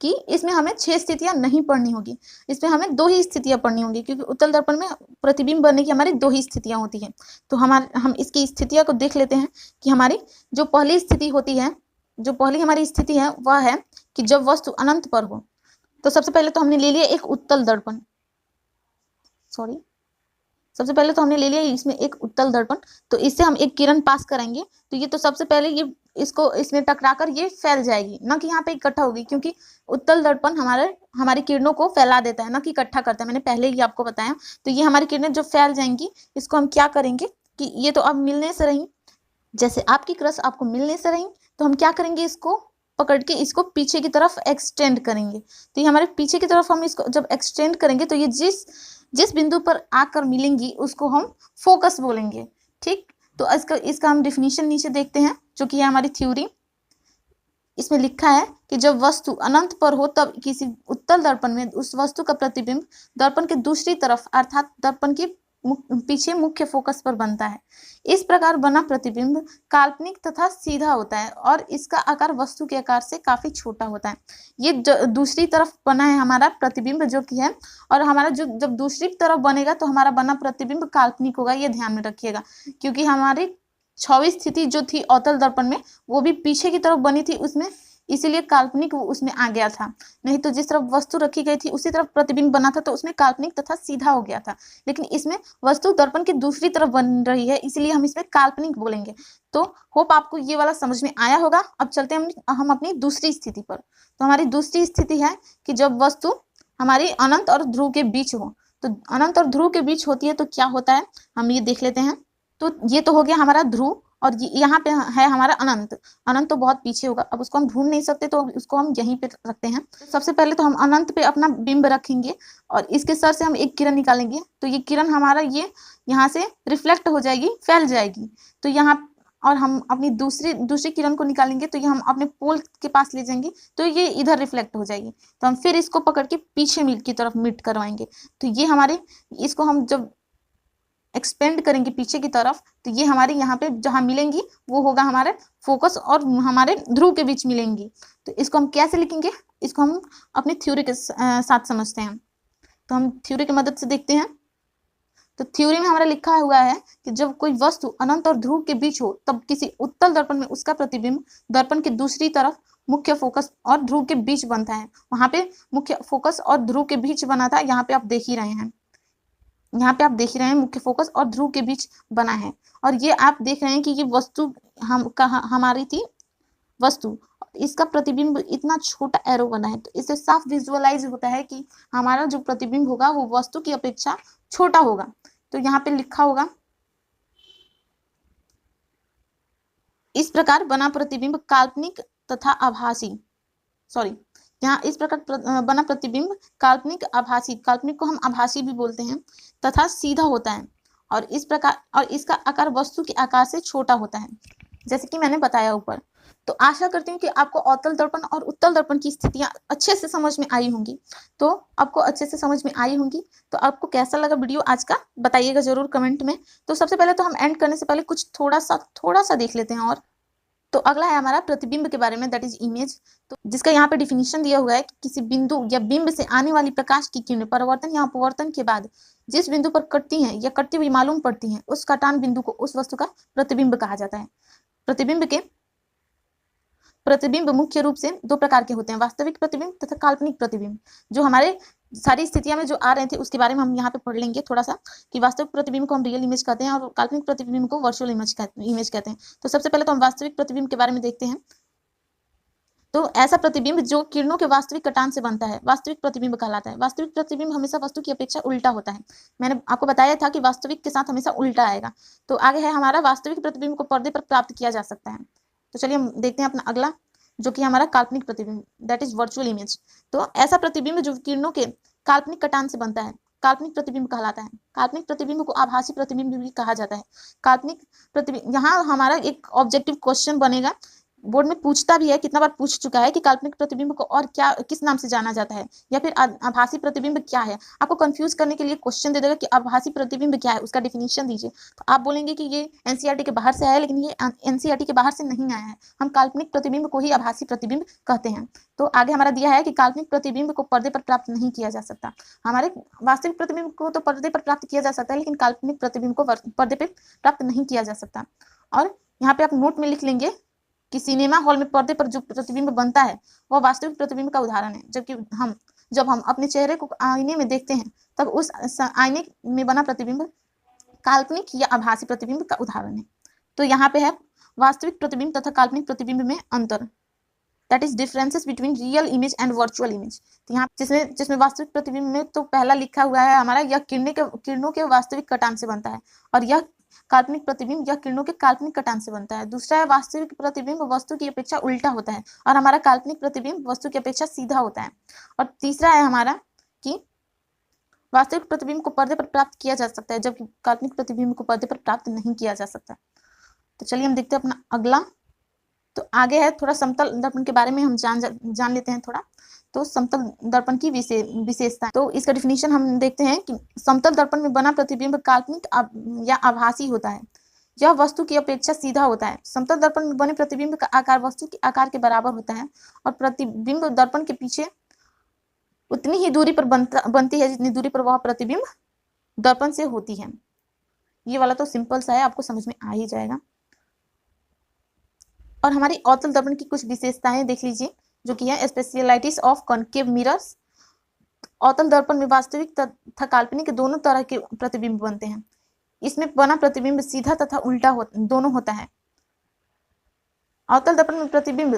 कि इसमें हमें 6 स्थितियां नहीं पढ़नी होगी, इसमें हमें 2 ही स्थितियां पढ़नी होंगी, क्योंकि उत्तल दर्पण में प्रतिबिंब बनने की हमारी 2 ही स्थितियां होती हैं। तो हम इसकी स्थितियां को देख लेते हैं कि हमारी जो पहली स्थिति होती है, जो पहली हमारी स्थिति है वह है कि जब वस्तु अनंत पर हो। तो सबसे पहले तो हमने ले लिया एक उत्तल दर्पण, सबसे पहले तो हमने ले लिया इसमें एक उत्तल दर्पण। तो इससे हम एक किरण पास करेंगे तो ये तो सबसे पहले ये इसमें टकराकर ये फैल जाएगी, ना कि यहाँ पे इकट्ठा होगी, क्योंकि उत्तल दर्पण हमारी किरणों को फैला देता है, ना कि इकट्ठा करता है, मैंने पहले ही आपको बताया। तो ये हमारी किरणें जो फैल जाएंगी, इसको हम क्या करेंगे कि ये तो अब मिलने से रही, जैसे आपकी क्रश आपको मिलने से रही, तो हम क्या करेंगे, इसको पकड़ के इसको पीछे की तरफ एक्सटेंड करेंगे। तो ये हमारे पीछे की तरफ हम इसको जब एक्सटेंड करेंगे तो ये जिस बिंदु पर आकर मिलेंगी उसको हम फोकस बोलेंगे। ठीक, तो इसका हम डिफिनीशन नीचे देखते हैं, जो कि है हमारी थ्योरी। इसमें लिखा है कि जब वस्तु अनंत पर हो तब किसी उत्तल दर्पण में उस वस्तु का प्रतिबिंब दर्पण के दूसरी तरफ अर्थात दर्पण के पीछे मुख्य फोकस पर बनता है। इस प्रकार बना प्रतिबिंब काल्पनिक तथा सीधा होता है और इसका आकार वस्तु के आकार से काफी छोटा होता है। ये दूसरी तरफ बना है हमारा प्रतिबिंब जो कि है, और हमारा जब दूसरी तरफ बनेगा तो हमारा बना प्रतिबिंब काल्पनिक होगा, ये ध्यान में रखिएगा। क्योंकि हमारी 6वीं स्थिति जो थी अवतल दर्पण में वो भी पीछे की तरफ बनी थी उसमें, इसीलिए काल्पनिक उसमें आ गया था। नहीं तो जिस तरफ वस्तु रखी गई थी उसी तरफ प्रतिबिंब बना था, तो उसमें काल्पनिक तथा सीधा हो गया था। लेकिन इसमें वस्तु दर्पण की दूसरी तरफ बन रही है, इसलिए हम इसमें काल्पनिक बोलेंगे। तो होप आपको ये वाला समझ में आया होगा। अब चलते हैं हम अपनी दूसरी स्थिति पर। तो हमारी दूसरी स्थिति है कि जब वस्तु हमारी अनंत और ध्रुव के बीच हो। तो अनंत और ध्रुव के बीच होती है तो क्या होता है, हम ये देख लेते हैं। तो ये तो हो गया हमारा ध्रुव, और यहाँ पे है हमारा अनंत। अनंत तो बहुत पीछे होगा, अब उसको हम ढूंढ नहीं सकते, तो उसको हम यहीं पे रखते हैं। सबसे पहले तो हम अनंत पे अपना बिंब रखेंगे और इसके सर से हम एक किरण निकालेंगे। तो ये किरण हमारा ये यहाँ से रिफ्लेक्ट हो जाएगी, फैल जाएगी। तो यहाँ और हम अपनी दूसरी किरण को निकालेंगे, तो ये हम अपने पोल के पास ले जाएंगे, तो ये इधर रिफ्लेक्ट हो जाएगी। तो हम फिर इसको पकड़ के पीछे की तरफ मीट करवाएंगे। तो ये हमारे इसको हम जब एक्सपेंड करेंगे पीछे की तरफ, तो ये हमारे यहाँ पे जहाँ मिलेंगी वो होगा हमारे फोकस और हमारे ध्रुव के बीच मिलेंगी। तो इसको हम कैसे लिखेंगे, इसको हम अपनी थ्योरी के साथ समझते हैं। तो हम थ्योरी की मदद से देखते हैं। तो थ्योरी में हमारा लिखा हुआ है कि जब कोई वस्तु अनंत और ध्रुव के बीच हो तब किसी उत्तल दर्पण में उसका प्रतिबिंब दर्पण के दूसरी तरफ मुख्य फोकस और ध्रुव के बीच बनता है। वहां पे मुख्य फोकस और ध्रुव के बीच बना था, यहाँ पे आप देख ही रहे हैं, मुख्य फोकस और ध्रुव के बीच बना है। और ये आप देख रहे हैं कि ये वस्तु हमारी थी वस्तु, इसका प्रतिबिंब इतना छोटा एरो बना है। तो इससे साफ विजुअलाइज होता है कि हमारा जो प्रतिबिंब होगा वो वस्तु की अपेक्षा छोटा होगा। तो यहाँ पे लिखा होगा, इस प्रकार बना प्रतिबिंब काल्पनिक तथा आभासी, यहाँ इस प्रकार बना प्रतिबिंब काल्पनिक आभासी, काल्पनिक को हम आभासी भी बोलते हैं, तथा सीधा होता है और इसका आकार वस्तु के आकार से छोटा होता है, जैसे कि मैंने बताया ऊपर। तो आशा करती हूँ कि आपको अवतल दर्पण और उत्तल दर्पण की स्थितियां अच्छे से समझ में आई होंगी। तो आपको कैसा लगा वीडियो आज का, बताइएगा जरूर कमेंट में। तो सबसे पहले तो हम एंड करने से पहले कुछ थोड़ा सा देख लेते हैं। और तो अगला है हमारा प्रतिबिंब के बारे में, दैट इज इमेज। तो जिसका यहाँ पे डिफिनीशन दिया हुआ है कि किसी बिंदु या बिंब से आने वाली प्रकाश की किरणें परावर्तन या अपवर्तन के बाद जिस बिंदु पर कटती हैं या कटती हुई मालूम पड़ती हैं, उस कटान बिंदु को उस वस्तु का प्रतिबिंब कहा जाता है। प्रतिबिंब मुख्य रूप से दो प्रकार के होते हैं, वास्तविक प्रतिबिंब तथा काल्पनिक प्रतिबिंब। जो हमारे सारी स्थितियां में जो आ रहे थे उसके बारे में हम यहाँ पे पढ़ लेंगे थोड़ा सा, कि वास्तविक प्रतिबिंब को हम रियल इमेज कहते हैं और काल्पनिक प्रतिबिंब को वर्चुअल इमेज कहते हैं। तो सबसे पहले तो हम वास्तविक प्रतिबिंब के बारे में देखते हैं। तो ऐसा प्रतिबिंब जो किरणों के वास्तविक कटान से बनता है वास्तविक प्रतिबिंब कहलाता है। वास्तविक प्रतिबिंब हमेशा वस्तु की अपेक्षा उल्टा होता है। मैंने आपको बताया था कि वास्तविक के साथ हमेशा उल्टा आएगा। तो आगे है हमारा वास्तविक प्रतिबिंब को पर्दे पर प्राप्त किया जा सकता है। तो चलिए हम देखते हैं अपना अगला, जो कि हमारा काल्पनिक प्रतिबिंब, दैट इज वर्चुअल इमेज। तो ऐसा प्रतिबिंब जो किरणों के काल्पनिक कटान से बनता है काल्पनिक प्रतिबिंब कहलाता है। काल्पनिक प्रतिबिंब को आभासी प्रतिबिंब भी कहा जाता है। काल्पनिक प्रतिबिंब, यहाँ हमारा एक ऑब्जेक्टिव क्वेश्चन बनेगा, बोर्ड में पूछता भी है, कितना बार पूछ चुका है कि काल्पनिक प्रतिबिंब को और क्या किस नाम से जाना जाता है, या फिर आभासी प्रतिबिंब क्या है। आपको कंफ्यूज करने के लिए क्वेश्चन दे देगा कि आभासी प्रतिबिंब क्या है, उसका डिफिनीशन दीजिए। तो आप बोलेंगे कि ये एनसीईआरटी के बाहर से आया है, लेकिन ये एनसीईआरटी के बाहर से नहीं आया है। हम काल्पनिक प्रतिबिंब को ही आभासी प्रतिबिंब कहते हैं। तो आगे हमारा दिया है कि काल्पनिक प्रतिबिंब को पर्दे पर प्राप्त नहीं किया जा सकता। हमारे वास्तविक प्रतिबिंब को तो पर्दे पर प्राप्त किया जा सकता है, लेकिन काल्पनिक प्रतिबिंब को पर्दे पर प्राप्त नहीं किया जा सकता। और यहाँ पे आप नोट में लिख लेंगे कि सिनेमा हॉल में पर्दे पर जो प्रतिबिंब बनता है वह वास्तविक प्रतिबिंब का उदाहरण है, जबकि जब हम अपने चेहरे को आईने में देखते हैं तब उस आईने में बना प्रतिबिंब काल्पनिक या आभासी प्रतिबिंब का उदाहरण है। तो यहाँ पे है वास्तविक प्रतिबिंब तथा काल्पनिक प्रतिबिंब में अंतर, that is differences between real image and virtual image. तो यहाँ जिसमें वास्तविक प्रतिबिंब में तो पहला लिखा हुआ है हमारा, यह किरणों के वास्तविक कटान से बनता है, और यह काल्पनिक प्रतिबिंब या किरणों के काल्पनिक कटान से बनता है। दूसरा है वास्तविक प्रतिबिंब वस्तु की अपेक्षा उल्टा होता है, और हमारा काल्पनिक प्रतिबिंब वस्तु की अपेक्षा सीधा होता है। और तीसरा है हमारा कि वास्तविक प्रतिबिंब को पर्दे पर प्राप्त किया जा सकता है, जबकि काल्पनिक प्रतिबिंब को पर्दे पर प्राप्त नहीं किया जा सकता। तो चलिए हम देखते हैं अपना अगला। तो आगे है थोड़ा समतल दर्पण के बारे में हम जान लेते हैं थोड़ा। तो समतल दर्पण की विशेषता, तो इसका डिफिनीशन हम देखते हैं कि समतल दर्पण में बना प्रतिबिंब काल्पनिक या आभासी होता है। यह वस्तु की अपेक्षा सीधा होता है। समतल दर्पण में बने प्रतिबिंब का आकार वस्तु के आकार के बराबर होता है, और प्रतिबिंब दर्पण के पीछे उतनी ही दूरी पर बनती है जितनी दूरी पर वह प्रतिबिंब दर्पण से होती है। ये वाला तो सिंपल सा है, आपको समझ में आ ही जाएगा। और हमारी अवतल दर्पण की कुछ विशेषताएं देख लीजिए, जो कि है स्पेशलिटीज ऑफ कॉन्केव मिरर्स। अवतल दर्पण में वास्तविक तथा काल्पनिक दोनों तरह के प्रतिबिंब बनते हैं। इसमें बना प्रतिबिंब सीधा तथा उल्टा दोनों होता है। अवतल दर्पण में प्रतिबिंब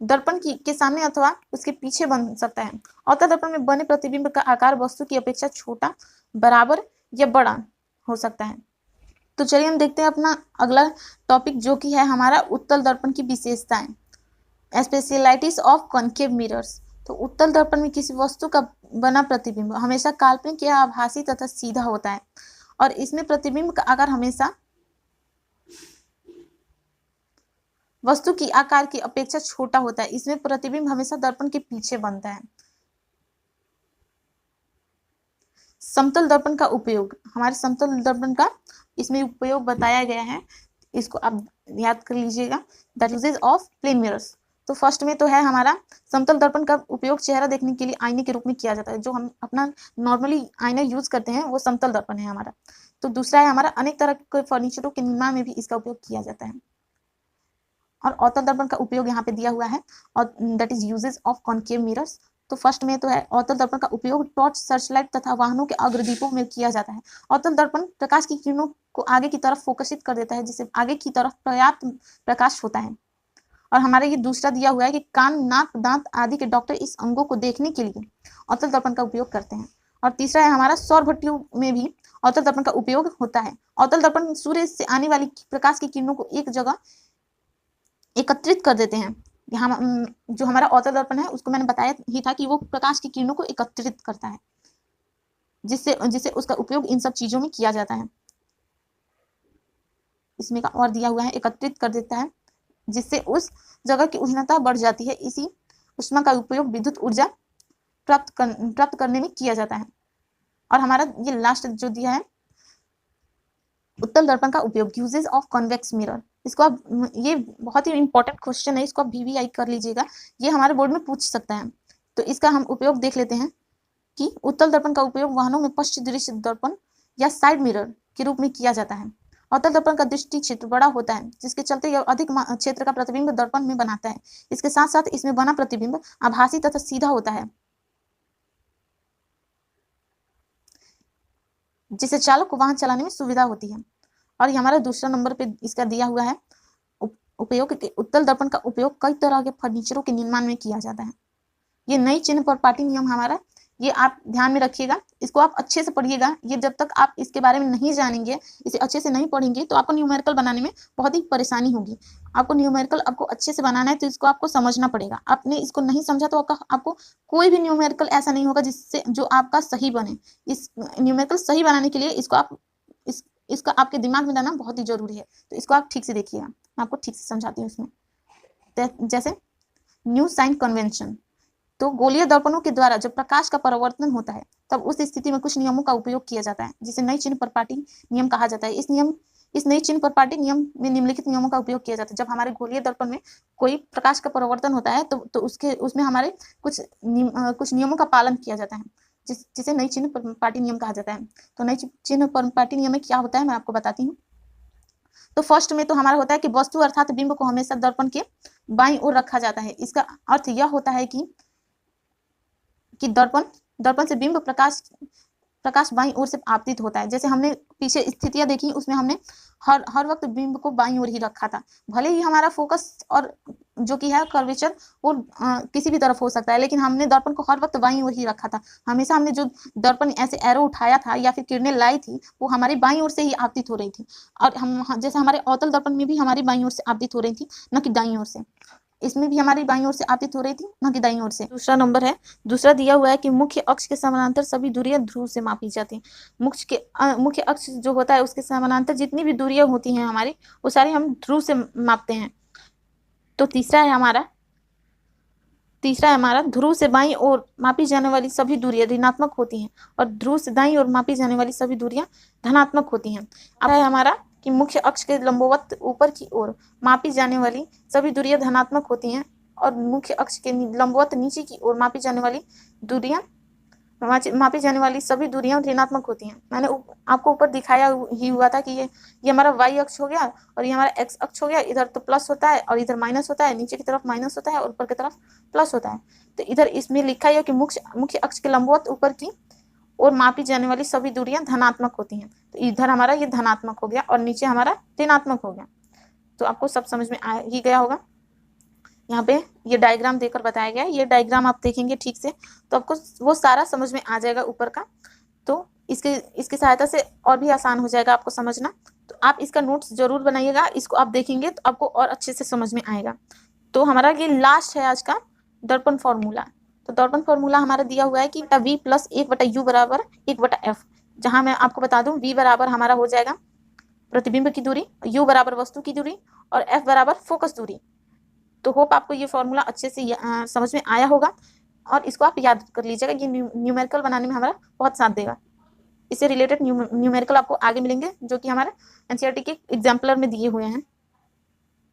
दर्पण के सामने अथवा उसके पीछे बन सकता है। अवतल दर्पण में बने प्रतिबिंब का आकार वस्तु की अपेक्षा छोटा, बराबर या बड़ा हो सकता है। तो चलिए हम देखते हैं अपना अगला टॉपिक, जो कि है हमारा उत्तल दर्पण की विशेषताएं, स्पेशलिटीज ऑफ कॉन्केव मिरर्स। तो उत्तल दर्पण में किसी वस्तु का बना प्रतिबिंब हमेशा काल्पनिक या आभासी तथा सीधा होता है, और इसमें प्रतिबिंब का आकार हमेशा वस्तु की आकार की अपेक्षा छोटा होता है। इसमें प्रतिबिंब हमेशा दर्पण के पीछे बनता है। समतल दर्पण का उपयोग, हमारे समतल दर्पण का इसमें उपयोग बताया गया है, इसको आप याद कर लीजिएगा, that uses of plane mirrors. तो फर्स्ट में तो है हमारा समतल दर्पण का उपयोग चेहरा देखने के लिए आईने के रूप में किया जाता है। जो हम अपना नॉर्मली आईना यूज करते हैं वो समतल दर्पण है हमारा। तो दूसरा है हमारा अनेक तरह के फर्नीचरों के निर्माण में भी इसका उपयोग किया जाता है। और अवतल दर्पण का उपयोग यहाँ पे दिया हुआ है, और that is usage of concave mirrors. तो फर्स्ट में तो है अवतल दर्पण का उपयोग टॉर्च, सर्चलाइट तथा वाहनों के अग्रदीपों में किया जाता है। अवतल दर्पण प्रकाश की किरणों को आगे की तरफ फोकसित कर देता है, जिससे आगे की तरफ पर्याप्त प्रकाश होता है। और हमारा ये दूसरा दिया हुआ है कि कान, नाक, दांत आदि के डॉक्टर इस अंगों को देखने के लिए अवतल दर्पण का उपयोग करते हैं। और तीसरा है हमारा सौर भट्टियों में भी अवतल दर्पण का उपयोग होता है। अवतल दर्पण सूर्य से आने वाली प्रकाश की किरणों को एक जगह एकत्रित कर देते हैं। यहाँ जो हमारा अवतल दर्पण है उसको मैंने बताया ही था कि वो प्रकाश की किरणों को एकत्रित करता है, जिससे उसका उपयोग इन सब चीजों में किया जाता है। इसमें का और दिया हुआ है, एकत्रित कर देता है, जिससे उस जगह की उष्णता बढ़ जाती है। इसी उष्मा का उपयोग विद्युत ऊर्जा प्राप्त करने में किया जाता है। और हमारा ये लास्ट जो दिया है उत्तल दर्पण का उपयोग, यूजेज ऑफ कॉन्वेक्स मिरर। इसको आप, ये बहुत ही इंपॉर्टेंट क्वेश्चन है, इसको आप VVI कर लीजिएगा, ये हमारे बोर्ड में पूछ सकता है। तो इसका हम उपयोग देख लेते हैं कि उत्तल दर्पण का उपयोग वाहनों में पश्च दृश्य दर्पण या साइड मिरर के रूप में किया जाता है। अवतल दर्पण का दृष्टि क्षेत्र बड़ा होता है, जिसके चलते यह अधिक क्षेत्र का प्रतिबिंब दर्पण में बनाता है। इसके साथ साथ इसमें बना प्रतिबिंब आभासी तथा सीधा होता है, जिससे चालक को वाहन चलाने में सुविधा होती है। और ये हमारा दूसरा नंबर पे इसका दिया हुआ है, उपयोग के उत्तल दर्पण का उपयोग कई तरह के फर्नीचरों के निर्माण में किया जाता है। ये नई चिन्ह प्रपाटी नियम हमारा, ये आप ध्यान में रखिएगा, इसको आप अच्छे से पढ़िएगा। ये जब तक आप इसके बारे में नहीं जानेंगे, इसे अच्छे से नहीं पढ़ेंगे, तो आपको न्यूमेरिकल बनाने में बहुत ही परेशानी होगी। आपको न्यूमेरिकल आपको अच्छे से बनाना है तो इसको आपको समझना पड़ेगा। आपने इसको नहीं समझा तो आपको कोई भी न्यूमेरिकल ऐसा नहीं होगा जिससे जो आपका सही बने। इस न्यूमेरिकल सही बनाने के लिए इसको आप इसका आपके दिमाग में लाना बहुत ही जरूरी है। तो इसको आप ठीक से देखिएगा, मैं आपको ठीक से समझाती हूँ इसमें। जैसे न्यू साइन कन्वेंशन, तो गोलीय दर्पणों के द्वारा जब प्रकाश का परावर्तन होता है तब उस स्थिति में कुछ नियमों का उपयोग किया जाता है, जिसे नई चिन्ह प्रपाटी नियम कहा जाता है। इस नई चिन्ह प्रपाटी नियम में निम्नलिखित नियमों का उपयोग किया जाता है। जब हमारे गोलीय दर्पण में कोई प्रकाश का परावर्तन होता है तो उसमें हमारे कुछ नियमों का पालन किया जाता है, जिसे नई चिन्ह प्रपाटी नियम कहा जाता है। तो नई चिन्ह प्रपाटी नियम में क्या होता है मैं आपको बताती हूँ। तो फर्स्ट में तो हमारा होता है कि वस्तु अर्थात बिंब को हमेशा दर्पण के बाईं ओर रखा जाता है। इसका अर्थ यह होता है कि दर्पण से बिंब प्रकाश बाईं ओर से आपतित होता है। जैसे हमने पीछे स्थितियां देखी, उसमें हमने हर वक्त बिंब को बाईं ओर ही रखा था। भले ही हमारा फोकस और जो कि है कर्वेचर वो किसी भी तरफ हो सकता है, लेकिन हमने दर्पण को हर वक्त बाईं ओर ही रखा था। हमेशा हमने जो दर्पण ऐसे एरो उठाया था या फिर किरणें लाई थी, वो हमारी बाईं ओर से ही आपतित हो रही थी। और हम जैसे हमारे अवतल दर्पण में भी हमारी बाईं ओर से आपतित हो रही थी, न कि दाईं ओर से। इसमें भी हमारी बाईं ओर से आपतित हो रही थी, न कि दाईं ओर से। दूसरा नंबर है, दूसरा दिया हुआ है कि मुख्य अक्ष के समानांतर सभी दूरियां ध्रुव से मापी जाती हैं। मुख्य अक्ष जो होता है उसके समानांतर जितनी भी दूरियां होती हैं हमारी, वो सारी हम ध्रुव से मापते हैं। तो तीसरा है हमारा ध्रुव से बाईं ओर मापी जाने वाली सभी दूरियां ऋणात्मक होती हैं और ध्रुव से दाईं ओर मापी जाने वाली सभी दूरियां धनात्मक होती हैं। अब है हमारा कि मुख्य अक्ष के लंबवत ऊपर की ओर मापी जाने वाली सभी दूरियां धनात्मक होती हैं और मुख्य अक्ष के लंबवत नीचे की ओर मापी जाने वाली सभी दूरियां ऋणात्मक होती हैं। मैंने आपको ऊपर दिखाया ही हुआ था कि ये हमारा y अक्ष हो गया और ये हमारा x अक्ष हो गया। इधर तो प्लस होता है और इधर माइनस होता है, नीचे की तरफ माइनस होता है और ऊपर की तरफ प्लस होता है। तो इधर इसमें लिखा है कि मुख्य अक्ष के लंबवत ऊपर की और मापी जाने वाली सभी दूरियां धनात्मक होती हैं। तो इधर हमारा ये धनात्मक हो गया और नीचे हमारा ऋणात्मक हो गया। तो आपको सब समझ में आ ही गया होगा। यहाँ पे ये डायग्राम देकर बताया गया है, ये डायग्राम आप देखेंगे ठीक से तो आपको वो सारा समझ में आ जाएगा ऊपर का। तो इसकी सहायता से और भी आसान हो जाएगा आपको समझना। तो आप इसका नोट्स जरूर बनाइएगा, इसको आप देखेंगे तो आपको और अच्छे से समझ में आएगा। तो हमारा ये लास्ट है आज का दर्पण फॉर्मूला। तो दर्पण फॉर्मूला हमारा दिया हुआ है कि v प्लस 1/u बराबर 1/f, जहां मैं आपको बता दूं v बराबर हमारा हो जाएगा प्रतिबिंब की दूरी, u बराबर वस्तु की दूरी और f बराबर फोकस दूरी। तो होप आपको ये फॉर्मूला अच्छे से समझ में आया होगा और इसको आप याद कर लीजिएगा। ये न्यूमेरिकल बनाने में हमारा बहुत साथ देगा। इससे रिलेटेड न्यूमेरिकल आपको आगे मिलेंगे जो कि हमारे एनसीईआरटी के एग्जाम्पलर में दिए हुए हैं।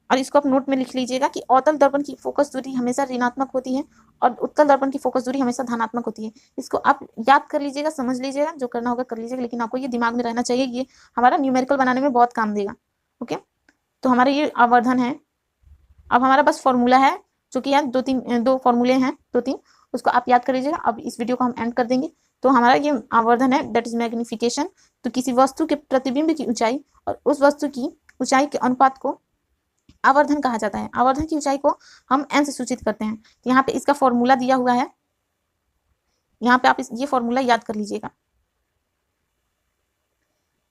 और इसको आप नोट में लिख लीजिएगा कि अवतल दर्पण की फोकस दूरी हमेशा ऋणात्मक होती है और उत्तल दर्पण की फोकस दूरी हमेशा धनात्मक होती है। इसको आप याद कर लीजिएगा, समझ लीजिएगा, जो करना होगा कर लीजिएगा, लेकिन आपको ये दिमाग में रहना चाहिए, ये हमारा न्यूमेरिकल बनाने में बहुत काम देगा। ओके, तो हमारा ये आवर्धन है। अब हमारा बस फॉर्मूला है जो कि यार दो फॉर्मूले हैं 2-3, उसको आप याद कर लीजिएगा। अब इस वीडियो को हम एंड कर देंगे। तो हमारा ये आवर्धन है, दैट इज मैग्निफिकेशन। तो किसी वस्तु के प्रतिबिंब की ऊंचाई और उस वस्तु की ऊंचाई के अनुपात को आवर्धन कहा जाता है। आवर्धन की ऊंचाई को हम n से सूचित करते हैं। तो यहाँ पे इसका फॉर्मूला दिया हुआ है, यहाँ पे आप ये फॉर्मूला याद कर लीजिएगा।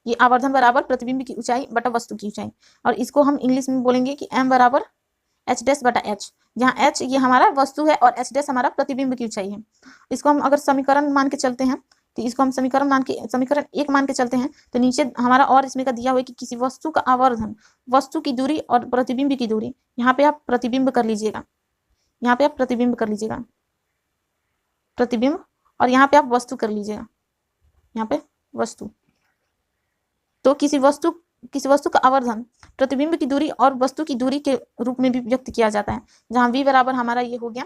ये आवर्धन बराबर प्रतिबिंब की ऊंचाई बटा वस्तु की ऊंचाई, और इसको हम इंग्लिश में बोलेंगे कि m बराबर h'/h, जहाँ h ये हमारा वस्तु है और h' हमारा प्रतिबिंब की ऊंचाई है। इसको हम अगर समीकरण मान के चलते हैं तो इसको हम समीकरण 1 मान के चलते हैं तो नीचे हमारा और इसमें का दिया हुआ है कि किसी वस्तु का आवर्धन, वस्तु की दूरी और प्रतिबिंब की दूरी। यहाँ पे आप प्रतिबिंब कर लीजिएगा, यहाँ पे आप प्रतिबिंब कर लीजिएगा, प्रतिबिंब, और यहाँ पे आप वस्तु कर लीजिएगा, यहाँ पे वस्तु। तो किसी वस्तु का आवर्धन प्रतिबिंब की दूरी और वस्तु की दूरी के रूप में भी व्यक्त किया जाता है, जहां v बराबर हमारा ये हो गया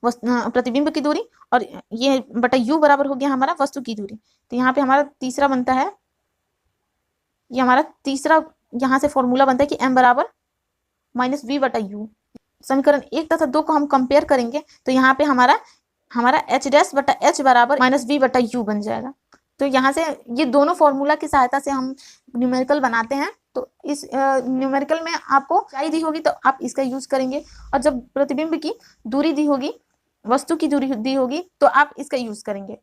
प्रतिबिंब की दूरी और ये बटा u बराबर हो गया हमारा वस्तु की दूरी। तो यहाँ पे हमारा तीसरा बनता है ये हमारा तीसरा यहाँ से फॉर्मूला बनता है कि m बराबर -v/u। समीकरण 1 तथा 2 को हम कंपेयर करेंगे तो यहाँ पे हमारा h' बराबर -v/u बन जाएगा। तो यहाँ से ये दोनों फॉर्मूला की सहायता से हम न्यूमेरिकल बनाते हैं। तो इस न्यूमेरिकल में आपको ऊंचाई दी होगी तो आप इसका यूज करेंगे, और जब प्रतिबिंब की दूरी दी होगी, वस्तु की दूरी दी होगी, तो आप इसका यूज करेंगे।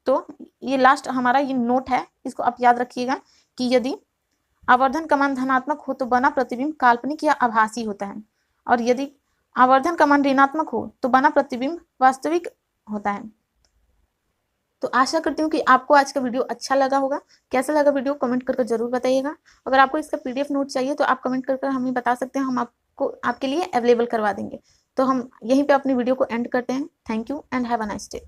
तो ये लास्ट हमारा ये नोट है, इसको आप याद रखिएगा कि यदि आवर्धन का मान धनात्मक हो तो बना प्रतिबिंब काल्पनिक या आभासी होता है, और यदि आवर्धन का मान ऋणात्मक हो तो बना प्रतिबिंब वास्तविक होता है। तो आशा करती हूँ कि आपको आज का वीडियो अच्छा लगा होगा। कैसा लगा वीडियो कमेंट करके जरूर बताइएगा। अगर आपको इसका PDF नोट चाहिए तो आप कमेंट कर हमें बता सकते हैं, हम आपको आपके लिए अवेलेबल करवा देंगे। तो हम यहीं पे अपनी वीडियो को एंड करते हैं। Thank you and have a nice day.